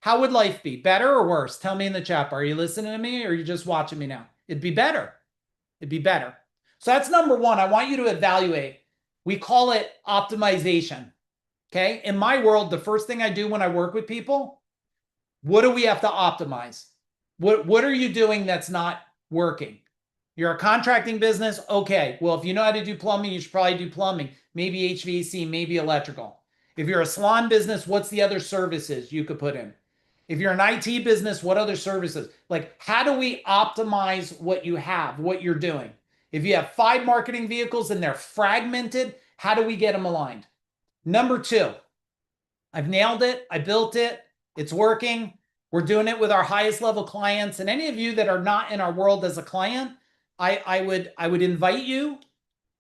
How would life be? Better or worse? Tell me in the chat bar. Are you listening to me or are you just watching me now? It'd be better. It'd be better. So that's number one. I want you to evaluate. We call it optimization. Okay. In my world, the first thing I do when I work with people, what do we have to optimize? What are you doing that's not working? You're a contracting business. Okay. Well, if you know how to do plumbing, you should probably do plumbing, maybe HVAC, maybe electrical. If you're a salon business, what's the other services you could put in? If you're an IT business, what other services? Like, how do we optimize what you have, what you're doing? If you have 5 marketing vehicles and they're fragmented, how do we get them aligned? Number 2, I've nailed it. I built it. It's working. We're doing it with our highest level clients. And any of you that are not in our world as a client, I would invite you.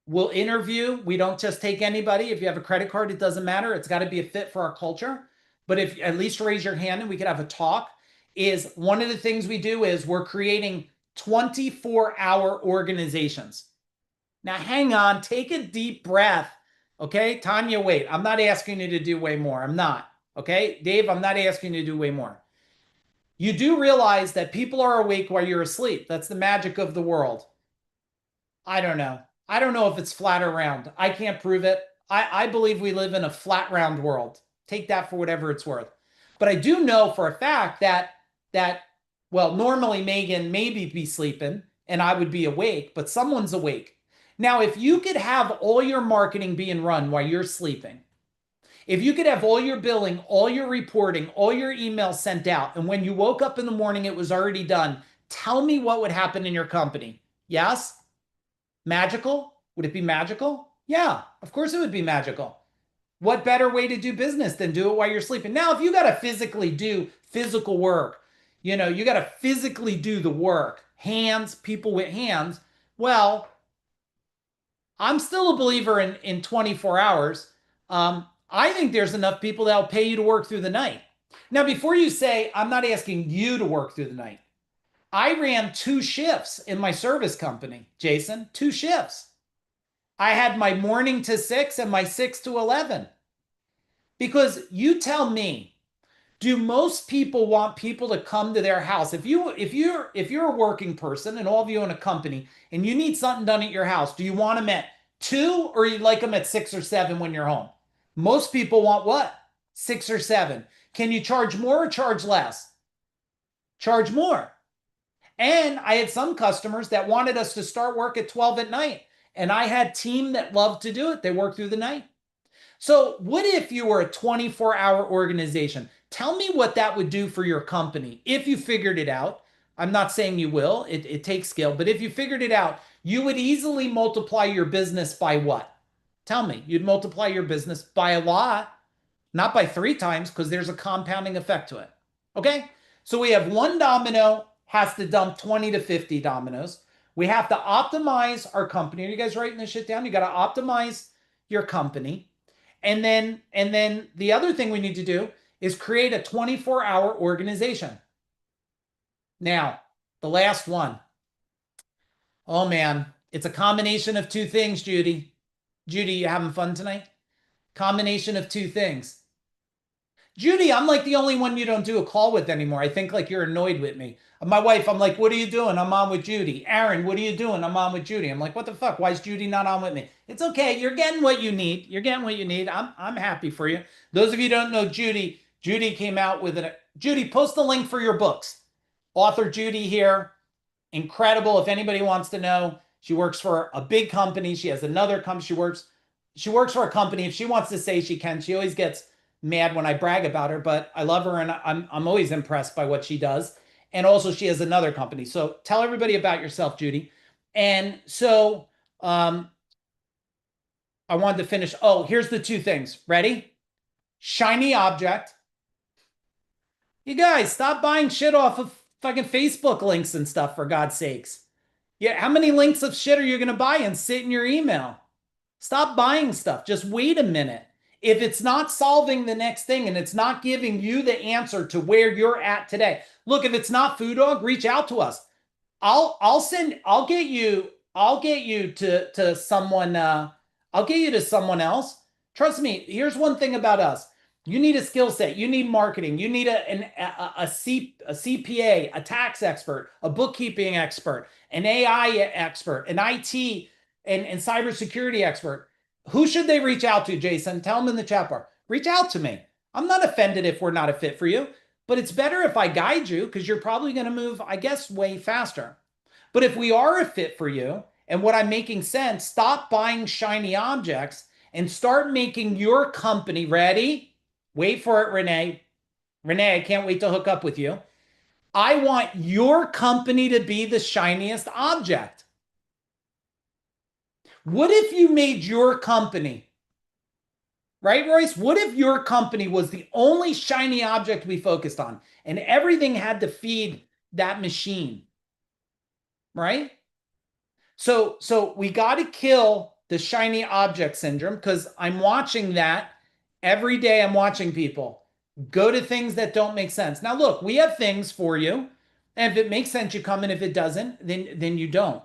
We'll interview. We don't just take anybody. If you have a credit card, it doesn't matter. It's got to be a fit for our culture. But if at least raise your hand and we could have a talk, is one of the things we do is we're creating 24-hour organizations. Now, hang on, take a deep breath. Okay, Tanya, wait. I'm not asking you to do way more. I'm not. Okay, Dave, I'm not asking you to do way more. You do realize that people are awake while you're asleep. That's the magic of the world. I don't know. I don't know if it's flat or round. I can't prove it. I believe we live in a flat, round world. Take that for whatever it's worth. But I do know for a fact that well, normally Megan maybe be sleeping and I would be awake, but someone's awake. Now, if you could have all your marketing being run while you're sleeping, if you could have all your billing, all your reporting, all your emails sent out, and when you woke up in the morning, it was already done, tell me what would happen in your company. Yes? Magical? Would it be magical? Yeah, of course it would be magical. What better way to do business than do it while you're sleeping? Now, if you got to physically do physical work, you know, you got to physically do the work, hands, people with hands, well, I'm still a believer in 24 hours. I think there's enough people that'll pay you to work through the night. Now, before you say, I'm not asking you to work through the night. I ran 2 shifts in my service company, Jason, 2 shifts. I had my morning to 6 and my 6 to 11. Because you tell me, do most people want people to come to their house? If you're a working person and all of you in a company and you need something done at your house, do you want them at 2 or you like them at 6 or 7 when you're home? Most people want what? 6 or 7. Can you charge more or charge less? Charge more. And I had some customers that wanted us to start work at 12 at night. And I had team that loved to do it. They worked through the night. So what if you were a 24-hour organization? Tell me what that would do for your company if you figured it out. I'm not saying you will. It takes skill. But if you figured it out, you would easily multiply your business by what? Tell me. You'd multiply your business by a lot, not by 3 times, because there's a compounding effect to it. Okay? So we have one domino has to dump 20 to 50 dominoes. We have to optimize our company. Are you guys writing this shit down? You got to optimize your company. And then the other thing we need to do is create a 24-hour organization. Now, the last one. Oh man, it's a combination of 2 things, Judy. Judy, you having fun tonight? Combination of 2 things. Judy, I'm like the only one you don't do a call with anymore. I think like you're annoyed with me. My wife, I'm like, what are you doing? I'm on with Judy. Aaron, what are you doing? I'm on with Judy. I'm like, what the fuck? Why is Judy not on with me? It's okay. You're getting what you need. You're getting what you need. I'm happy for you. Those of you who don't know Judy, Judy came out with it. Judy, post the link for your books. Author Judy here. Incredible. If anybody wants to know, she works for a big company. She has another company. She works for a company. If she wants to say she can, she always gets mad when I brag about her, but I love her and I'm always impressed by what she does. And also she has another company. So tell everybody about yourself, Judy. And so I wanted to finish. Oh, here's the 2 things. Ready? Shiny object. You guys, stop buying shit off of fucking Facebook links and stuff, for God's sakes. Yeah, how many links of shit are you going to buy and sit in your email? Stop buying stuff. Just wait a minute. If it's not solving the next thing and it's not giving you the answer to where you're at today, look, if it's not Food Dog, reach out to us. I'll get you to someone, I'll get you to someone else. Trust me, here's one thing about us. You need a skill set. You need marketing. You need a CPA, a tax expert, a bookkeeping expert, an AI expert, an IT and cybersecurity expert. Who should they reach out to, Jason? Tell them in the chat bar. Reach out to me. I'm not offended if we're not a fit for you, but it's better if I guide you because you're probably going to move, I guess, way faster. But if we are a fit for you and what I'm making sense, stop buying shiny objects and start making your company ready. Wait for it, Renee. Renee, I can't wait to hook up with you. I want your company to be the shiniest object. What if you made your company, right, Royce? What if your company was the only shiny object we focused on and everything had to feed that machine, right? So we got to kill the shiny object syndrome because I'm watching that every day. I'm watching people go to things that don't make sense. Now, look, we have things for you. And if it makes sense, you come, and if it doesn't, then you don't.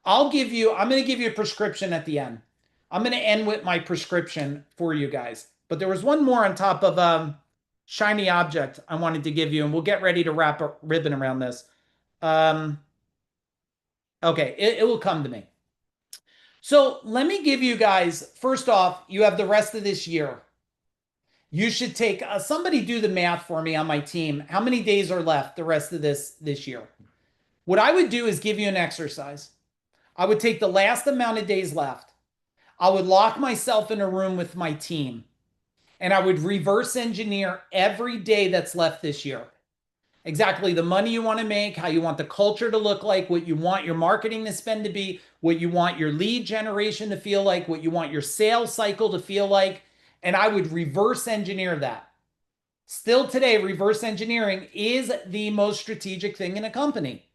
I'm going to give you a prescription at the end. I'm going to end with my prescription for you guys. But there was one more on top of shiny object I wanted to give you, and we'll get ready to wrap a ribbon around this. Okay, it will come to me. So let me give you guys, first off, you have the rest of this year. You should take, somebody do the math for me on my team. How many days are left the rest of this year? What I would do is give you an exercise. I would take the last amount of days left. I would lock myself in a room with my team, and I would reverse engineer every day that's left this year. Exactly the money you want to make, how you want the culture to look like, what you want your marketing to spend to be, what you want your lead generation to feel like, what you want your sales cycle to feel like, and I would reverse engineer that. Still today, reverse engineering is the most strategic thing in a company.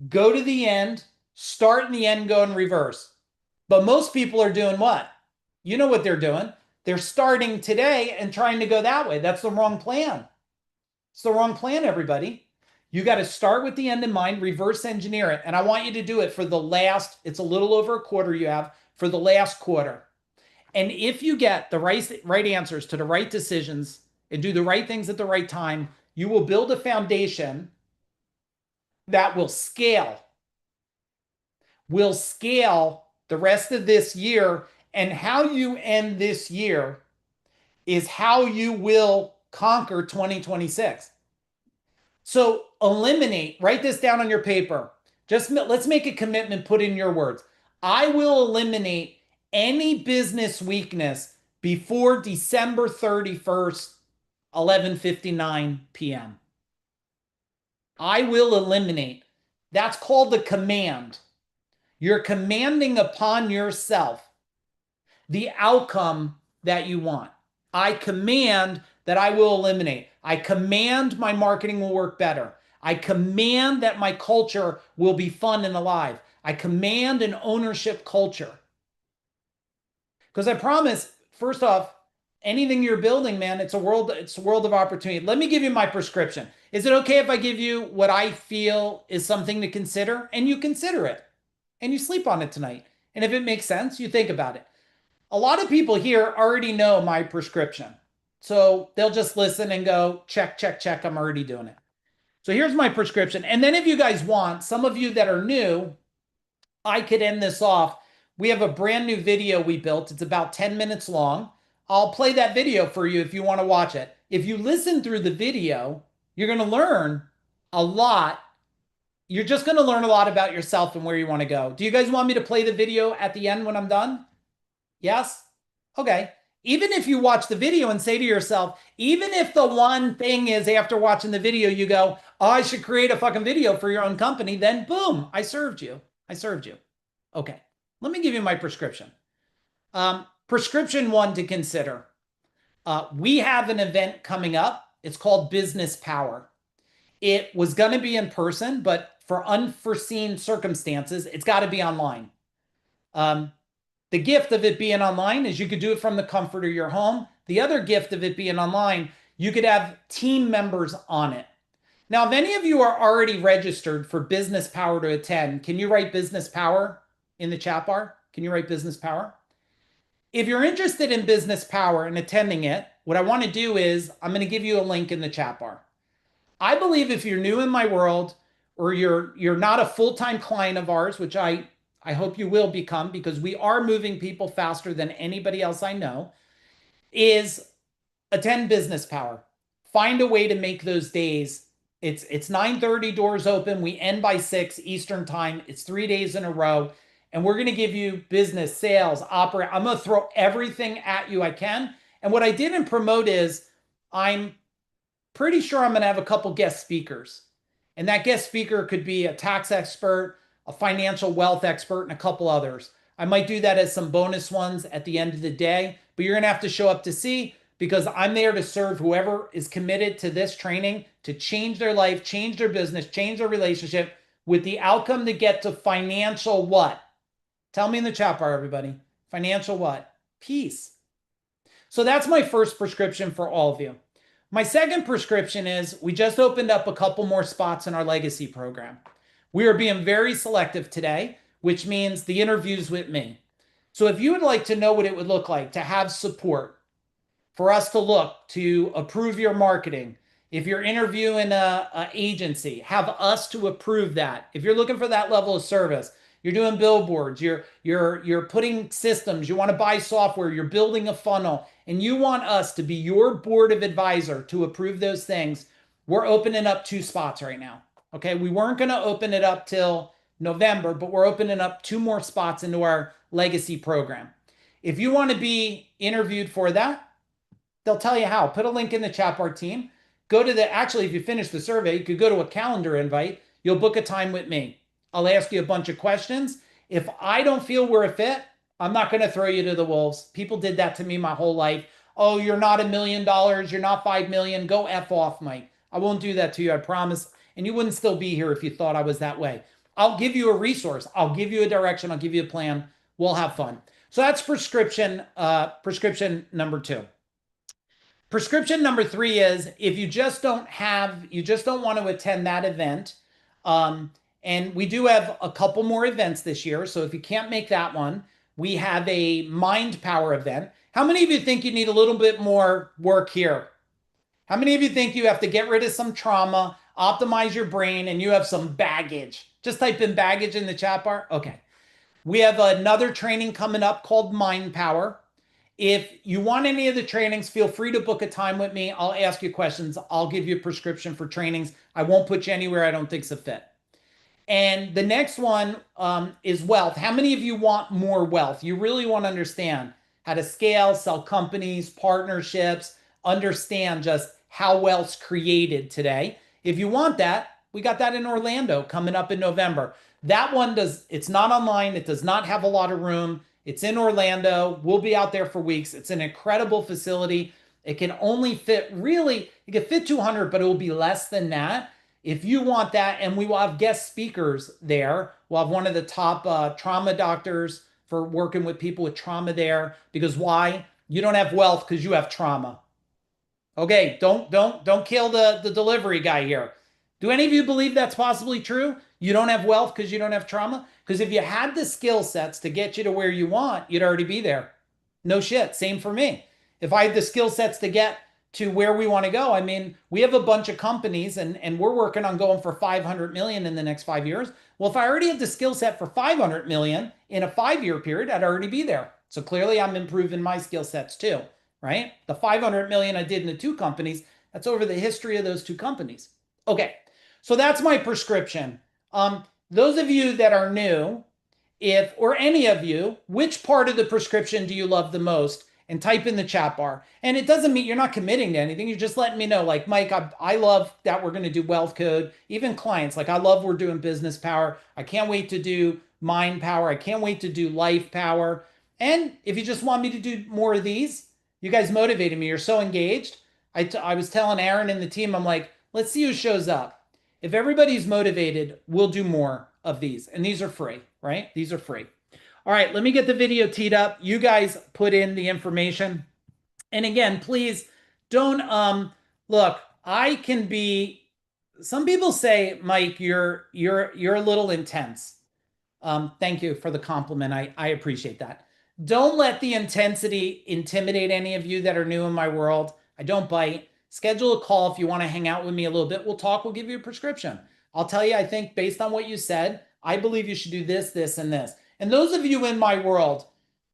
Go to the end, start in the end, go in reverse. But most people are doing what? You know what they're doing. They're starting today and trying to go that way. That's the wrong plan. It's the wrong plan, everybody. You got to start with the end in mind, reverse engineer it. And I want you to do it for the last, it's a little over a quarter you have, for the last quarter. And if you get the right answers to the right decisions and do the right things at the right time, you will build a foundation that will scale the rest of this year. And how you end this year is how you will conquer 2026. So eliminate, write this down on your paper. Let's make a commitment, put in your words. I will eliminate any business weakness before December 31st, 11:59 p.m. I will eliminate. That's called the command. You're commanding upon yourself the outcome that you want. I command that I will eliminate. I command my marketing will work better. I command that my culture will be fun and alive. I command an ownership culture. Because I promise, first off, anything you're building, man, it's a world of opportunity. Let me give you my prescription. Is it okay if I give you what I feel is something to consider? And you consider it. And you sleep on it tonight. And if it makes sense, you think about it. A lot of people here already know my prescription. So they'll just listen and go, check, check, check. I'm already doing it. So here's my prescription. And then if you guys want, some of you that are new, I could end this off. We have a brand new video we built. It's about 10 minutes long. I'll play that video for you if you want to watch it. If you listen through the video, you're going to learn a lot. You're just going to learn a lot about yourself and where you want to go. Do you guys want me to play the video at the end when I'm done? Yes? Okay. Even if you watch the video and say to yourself, even if the one thing is after watching the video, you go, oh, I should create a fucking video for your own company, then boom, I served you. I served you. Okay. Let me give you my prescription. Prescription one to consider. We have an event coming up. It's called Business Power. It was going to be in person, but for unforeseen circumstances, it's got to be online. The gift of it being online is you could do it from the comfort of your home. The other gift of it being online, you could have team members on it. Now, if any of you are already registered for Business Power to attend, can you write Business Power in the chat bar? Can you write Business Power? If you're interested in Business Power and attending it, what I want to do is I'm going to give you a link in the chat bar. I believe if you're new in my world or you're not a full-time client of ours, which I hope you will become because we are moving people faster than anybody else I know, is attend Business Power. Find a way to make those days. It's 9:30 doors open. We end by 6 Eastern time. It's 3 days in a row. And we're going to give you business, sales, operate. I'm going to throw everything at you I can. And what I didn't promote is I'm pretty sure I'm going to have a couple guest speakers. And that guest speaker could be a tax expert, a financial wealth expert, and a couple others. I might do that as some bonus ones at the end of the day, but you're going to have to show up to see because I'm there to serve whoever is committed to this training to change their life, change their business, change their relationship with the outcome to get to financial what? Tell me in the chat bar, everybody. Financial what? Peace. So that's my first prescription for all of you. My second prescription is we just opened up a couple more spots in our legacy program. We are being very selective today, which means the interviews with me. So if you would like to know what it would look like to have support, for us to look to approve your marketing, if you're interviewing an agency, have us to approve that. If you're looking for that level of service, you're doing billboards, you're putting systems, you want to buy software, you're building a funnel, and you want us to be your board of advisor to approve those things, we're opening up 2 spots right now. Okay, we weren't going to open it up till November, but we're opening up 2 more spots into our legacy program. If you want to be interviewed for that, they'll tell you how. Put a link in the chat bar team. Go to actually, if you finish the survey, you could go to a calendar invite. You'll book a time with me. I'll ask you a bunch of questions. If I don't feel we're a fit, I'm not going to throw you to the wolves. People did that to me my whole life. Oh, you're not $1 million. You're not 5 million. Go F off, Mike. I won't do that to you. I promise. And you wouldn't still be here if you thought I was that way. I'll give you a resource. I'll give you a direction. I'll give you a plan. We'll have fun. So that's prescription number 2. prescription number 3 is if you just don't want to attend that event. And we do have a couple more events this year. So if you can't make that one, we have a Mind Power event. How many of you think you need a little bit more work here? How many of you think you have to get rid of some trauma, optimize your brain, and you have some baggage? Just type in baggage in the chat bar. Okay. We have another training coming up called Mind Power. If you want any of the trainings, feel free to book a time with me. I'll ask you questions. I'll give you a prescription for trainings. I won't put you anywhere I don't think's a fit. And the next one is wealth. How many of you want more wealth? You really want to understand how to scale, sell companies, partnerships, understand just how wealth's created today. If you want that, we got that in Orlando coming up in November. That one it's not online. It does not have a lot of room. It's in Orlando. We'll be out there for weeks. It's an incredible facility. It can only fit it can fit 200, but it will be less than that. If you want that, and we will have guest speakers there. We'll have one of the top trauma doctors for working with people with trauma there. Because why? You don't have wealth because you have trauma. Okay, don't kill the delivery guy here. Do any of you believe that's possibly true? You don't have wealth because you don't have trauma? Because if you had the skill sets to get you to where you want, you'd already be there. No shit. Same for me. If I had the skill sets to get to where we want to go, I mean, we have a bunch of companies and we're working on going for 500 million in the next 5 years. Well, if I already have the skill set for 500 million in a 5-year period, I'd already be there. So clearly I'm improving my skill sets too, right? The 500 million I did in the 2 companies, that's over the history of those 2 companies. Okay. So that's my prescription. Those of you that are new, or any of you, which part of the prescription do you love the most? And type in the chat bar. And it doesn't mean you're not committing to anything. You're just letting me know, like, Mike, I love that we're going to do Wealth Code. Even clients, like, I love we're doing Business Power. I can't wait to do Mind Power. I can't wait to do Life Power. And if you just want me to do more of these, you guys motivated me. You're so engaged. I was telling Aaron and the team, I'm like, let's see who shows up. If everybody's motivated, we'll do more of these. And these are free, right? These are free. All right, let me get the video teed up. You guys put in the information. And again, please don't, look, some people say, Mike, you're a little intense. Thank you for the compliment. I appreciate that. Don't let the intensity intimidate any of you that are new in my world. I don't bite. Schedule a call if you want to hang out with me a little bit. We'll talk. We'll give you a prescription. I'll tell you, I think based on what you said, I believe you should do this, this, and this. And those of you in my world,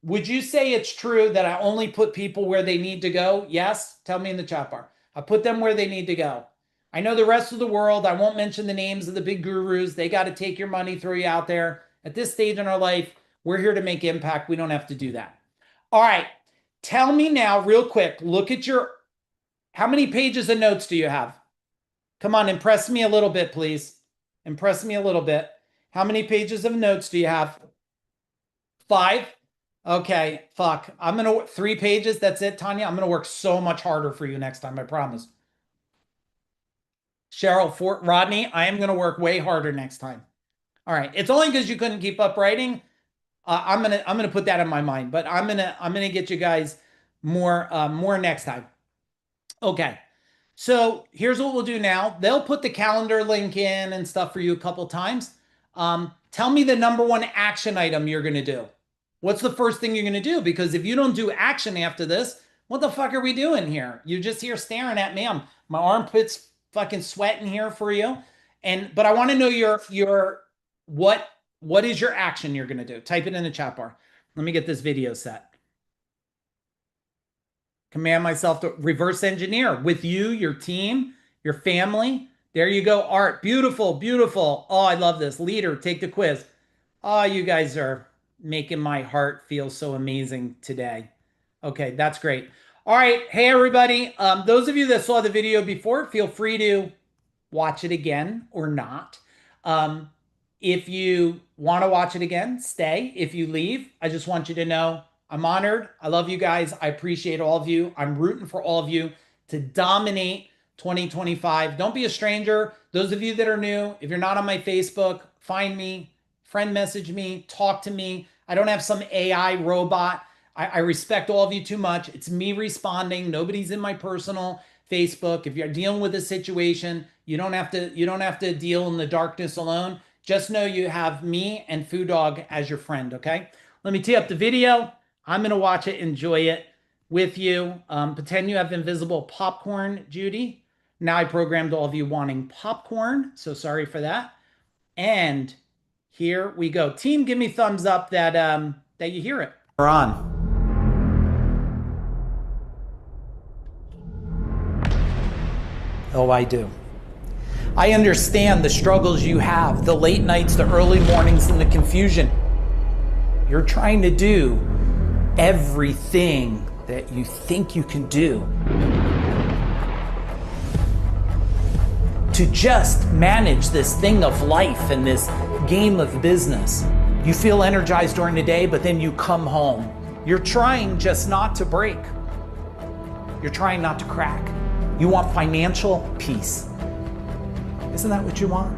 would you say it's true that I only put people where they need to go? Yes? Tell me in the chat bar. I put them where they need to go. I know the rest of the world, I won't mention the names of the big gurus. They got to take your money, throw you out there. At this stage in our life, we're here to make impact. We don't have to do that. All right. Tell me now real quick, look at how many pages of notes do you have? Come on, impress me a little bit, please. Impress me a little bit. How many pages of notes do you have? 5? Okay, fuck. 3 pages, that's it, Tanya? I'm going to work so much harder for you next time, I promise. Cheryl, Rodney, I am going to work way harder next time. All right, it's only because you couldn't keep up writing. I'm gonna put that in my mind, but I'm gonna get you guys more next time. Okay, so here's what we'll do now. They'll put the calendar link in and stuff for you a couple times. Tell me the number 1 action item you're gonna do. What's the first thing you're gonna do? Because if you don't do action after this, what the fuck are we doing here? You're just here staring at me. My armpits fucking sweating here for you. But I want to know your what is your action you're going to do? Type it in the chat bar. Let me get this video set. Command myself to reverse engineer with you, your team, your family. There you go. Art. Beautiful, beautiful. Oh, I love this. Leader, take the quiz. Oh, you guys are making my heart feel so amazing today. Okay, that's great. All right. Hey, everybody. Those of you that saw the video before, feel free to watch it again or not. If you want to watch it again, stay. If you leave, I just want you to know I'm honored. I love you guys. I appreciate all of you. I'm rooting for all of you to dominate 2025. Don't be a stranger. Those of you that are new, if you're not on my Facebook, find me, friend message me, talk to me. I don't have some AI robot. I respect all of you too much. It's me responding. Nobody's in my personal Facebook. If you're dealing with a situation, you don't have to deal in the darkness alone. Just know you have me and Food Dog as your friend, okay? Let me tee up the video. I'm gonna watch it, enjoy it with you. Pretend you have invisible popcorn, Judy. Now I programmed all of you wanting popcorn, so sorry for that. And here we go. Team, give me thumbs up that that you hear it. We're on. Oh, I do. I understand the struggles you have, the late nights, the early mornings, and the confusion. You're trying to do everything that you think you can do to just manage this thing of life and this game of business. You feel energized during the day, but then you come home. You're trying just not to break. You're trying not to crack. You want financial peace. Isn't that what you want?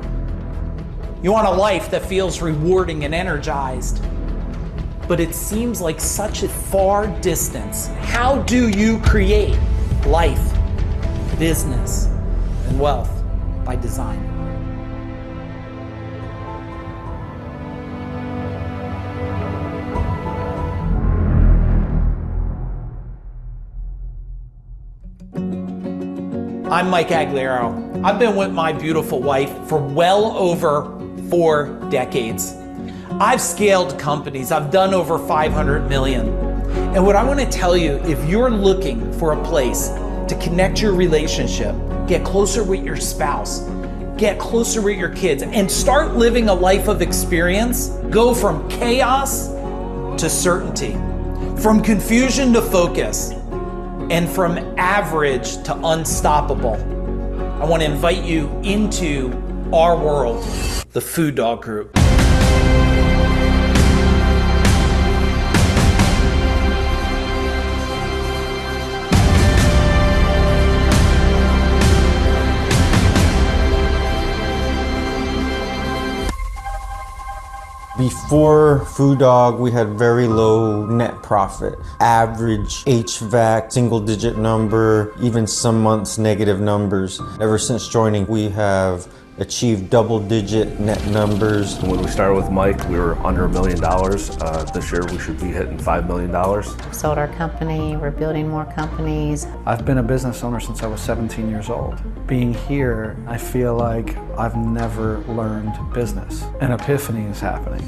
You want a life that feels rewarding and energized, but it seems like such a far distance. How do you create life, business, and wealth by design? I'm Mike Agliaro. I've been with my beautiful wife for well over 4 decades. I've scaled companies. I've done over 500 million. And what I want to tell you, if you're looking for a place to connect your relationship, get closer with your spouse, get closer with your kids, and start living a life of experience, go from chaos to certainty, from confusion to focus, and from average to unstoppable, I want to invite you into our world, the Food Dog Group. Before Food Dog, we had very low net profit. Average HVAC, single digit number, even some months negative numbers. Ever since joining, we have achieved double-digit net numbers. When we started with Mike, we were under $1 million. This year, we should be hitting $5 million. Sold our company, we're building more companies. I've been a business owner since I was 17 years old. Being here, I feel like I've never learned business. An epiphany is happening.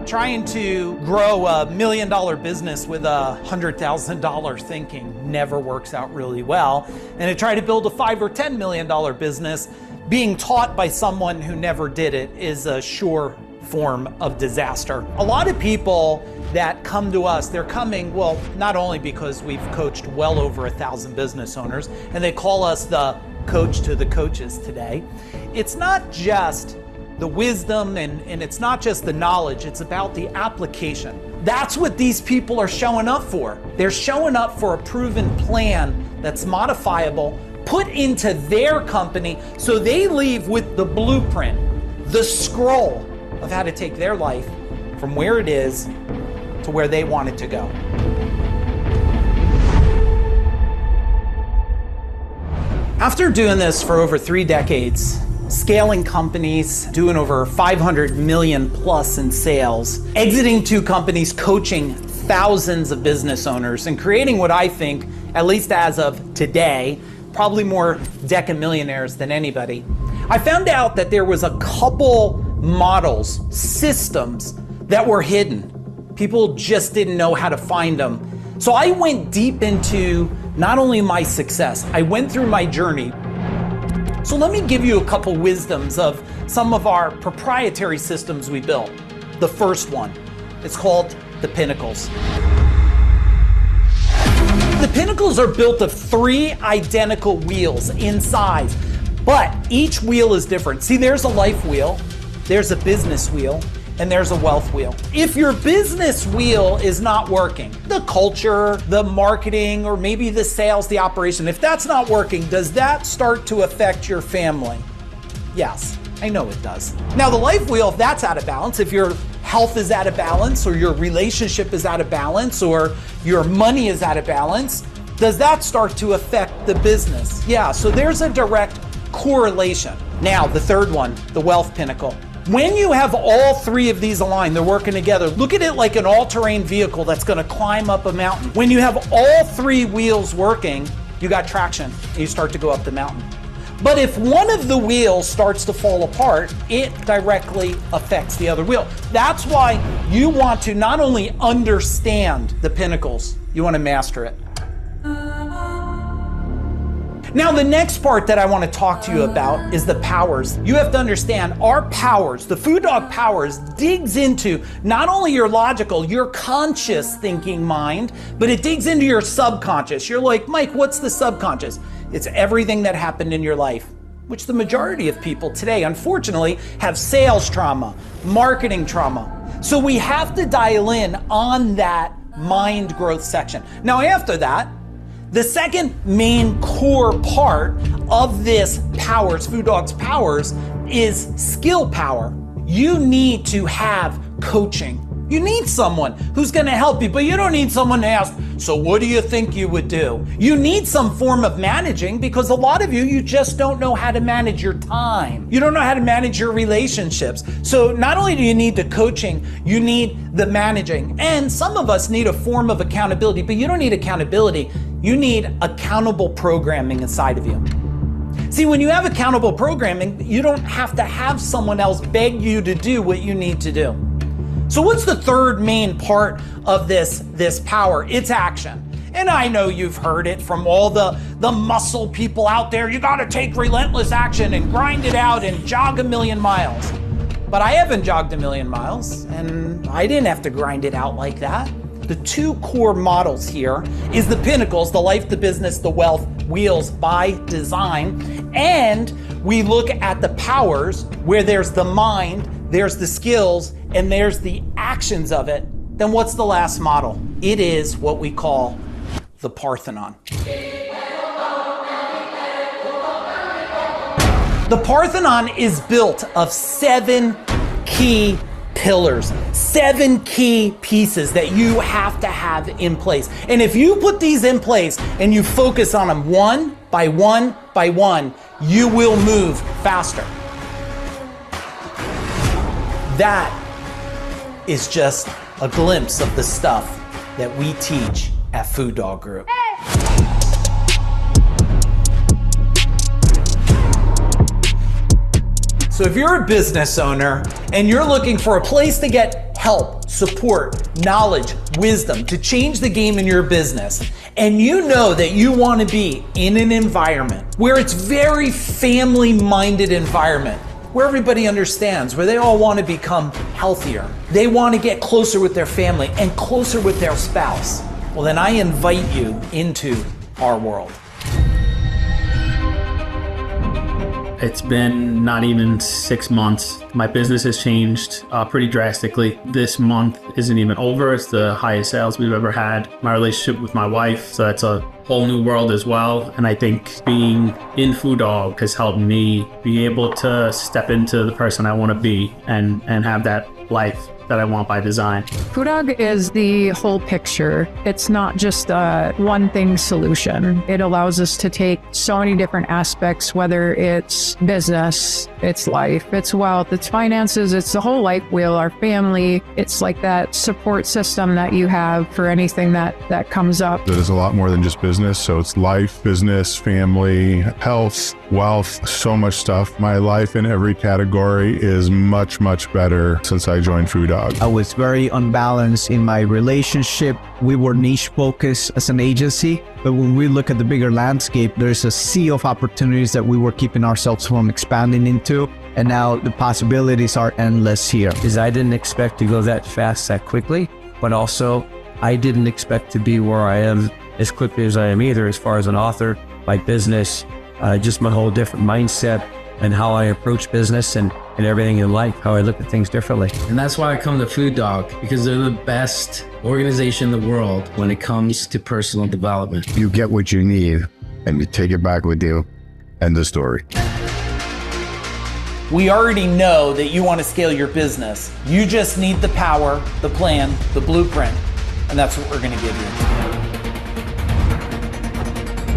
Trying to grow $1 million business with $100,000 thinking never works out really well. And to try to build a $5 or $10 million business, being taught by someone who never did it is a sure form of disaster. A lot of people that come to us, they're coming, well, not only because we've coached well over 1,000 business owners, and they call us the coach to the coaches today. It's not just the wisdom and it's not just the knowledge, it's about the application. That's what these people are showing up for. They're showing up for a proven plan that's modifiable, put into their company, so they leave with the blueprint, the scroll of how to take their life from where it is to where they want it to go. After doing this for over 3 decades, scaling companies, doing over 500 million plus in sales, exiting 2 companies, coaching thousands of business owners, and creating what I think, at least as of today, probably more decamillionaires than anybody. I found out that there was a couple models, systems that were hidden. People just didn't know how to find them. So I went deep into not only my success, I went through my journey. So let me give you a couple wisdoms of some of our proprietary systems we built. The first one, it's called the Pinnacles. The Pinnacles are built of 3 identical wheels in size, but each wheel is different. See, there's a life wheel, there's a business wheel, and there's a wealth wheel. If your business wheel is not working, the culture, the marketing, or maybe the sales, the operation, if that's not working, does that start to affect your family? Yes. I know it does. Now the life wheel, if that's out of balance, if your health is out of balance, or your relationship is out of balance, or your money is out of balance, does that start to affect the business? Yeah, so there's a direct correlation. Now, the third one, the wealth pinnacle. When you have all three of these aligned, they're working together. Look at it like an all-terrain vehicle that's gonna climb up a mountain. When you have all three wheels working, you got traction and you start to go up the mountain. But if one of the wheels starts to fall apart, it directly affects the other wheel. That's why you want to not only understand the pinnacles, you want to master it. Now, the next part that I want to talk to you about is the powers. You have to understand our powers, the Food Dog Powers, digs into not only your logical, your conscious thinking mind, but it digs into your subconscious. You're like, Mike, what's the subconscious? It's everything that happened in your life, which the majority of people today, unfortunately, have sales trauma, marketing trauma. So we have to dial in on that mind growth section. Now, after that, the second main core part of this powers, Food Dog's powers, is skill power. You need to have coaching. You need someone who's gonna help you, but you don't need someone to ask, so what do you think you would do? You need some form of managing, because a lot of you just don't know how to manage your time. You don't know how to manage your relationships. So not only do you need the coaching, you need the managing. And some of us need a form of accountability, but you don't need accountability. You need accountable programming inside of you. See, when you have accountable programming, you don't have to have someone else beg you to do what you need to do. So what's the third main part of this power? It's action. And I know you've heard it from all the muscle people out there. You gotta take relentless action and grind it out and jog 1,000,000 miles. But I haven't jogged 1,000,000 miles, and I didn't have to grind it out like that. The two core models here is the pinnacles, the life, the business, the wealth wheels by design. And we look at the powers where there's the mind, there's the skills, and there's the actions of it. Then what's the last model? It is what we call the Parthenon. The Parthenon is built of 7 key pillars, 7 key pieces that you have to have in place. And if you put these in place and you focus on them one by one by one, you will move faster. That is just a glimpse of the stuff that we teach at Food Dog Group. So if you're a business owner and you're looking for a place to get help, support, knowledge, wisdom to change the game in your business, and you know that you want to be in an environment where it's very family-minded environment, where everybody understands, where they all want to become healthier, they want to get closer with their family and closer with their spouse, well then I invite you into our world. It's been not even 6 months. My business has changed pretty drastically. This month isn't even over. It's the highest sales we've ever had. My relationship with my wife, so that's a whole new world as well. And I think being in Food Dog has helped me be able to step into the person I want to be and have that life that I want by design. Food Dog is the whole picture. It's not just a one thing solution. It allows us to take so many different aspects, whether it's business, it's life, it's wealth, it's finances, it's the whole life wheel, our family. It's like that support system that you have for anything that comes up. It is a lot more than just business. So it's life, business, family, health, wealth, so much stuff. My life in every category is much, much better since I joined Food Dog. I was very unbalanced in my relationship. We were niche focused as an agency, but when we look at the bigger landscape, there's a sea of opportunities that we were keeping ourselves from expanding into. And now the possibilities are endless here. Is I didn't expect to go that fast, that quickly, but also I didn't expect to be where I am as quickly as I am either, as far as an author, my business, just my whole different mindset and how I approach business and everything in life, how I look at things differently. And that's why I come to Food Dog, because they're the best organization in the world when it comes to personal development. You get what you need and you take it back with you. End of story. We already know that you want to scale your business. You just need the power, the plan, the blueprint, and that's what we're going to give you.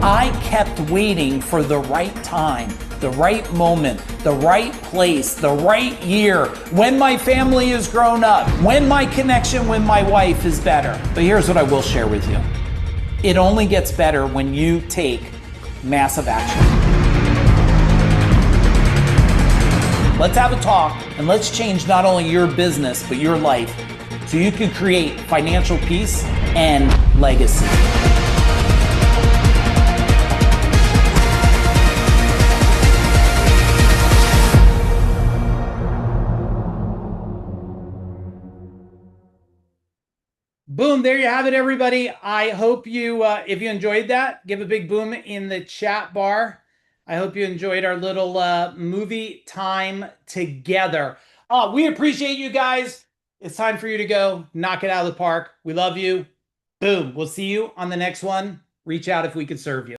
I kept waiting for the right time, the right moment, the right place, the right year, when my family is grown up, when my connection with my wife is better. But here's what I will share with you. It only gets better when you take massive action. Let's have a talk and let's change not only your business, but your life so you can create financial peace and legacy. Boom, there you have it, everybody. I hope you, if you enjoyed that, give a big boom in the chat bar. I hope you enjoyed our little movie time together. We appreciate you guys. It's time for you to go knock it out of the park. We love you. Boom. We'll see you on the next one. Reach out if we can serve you.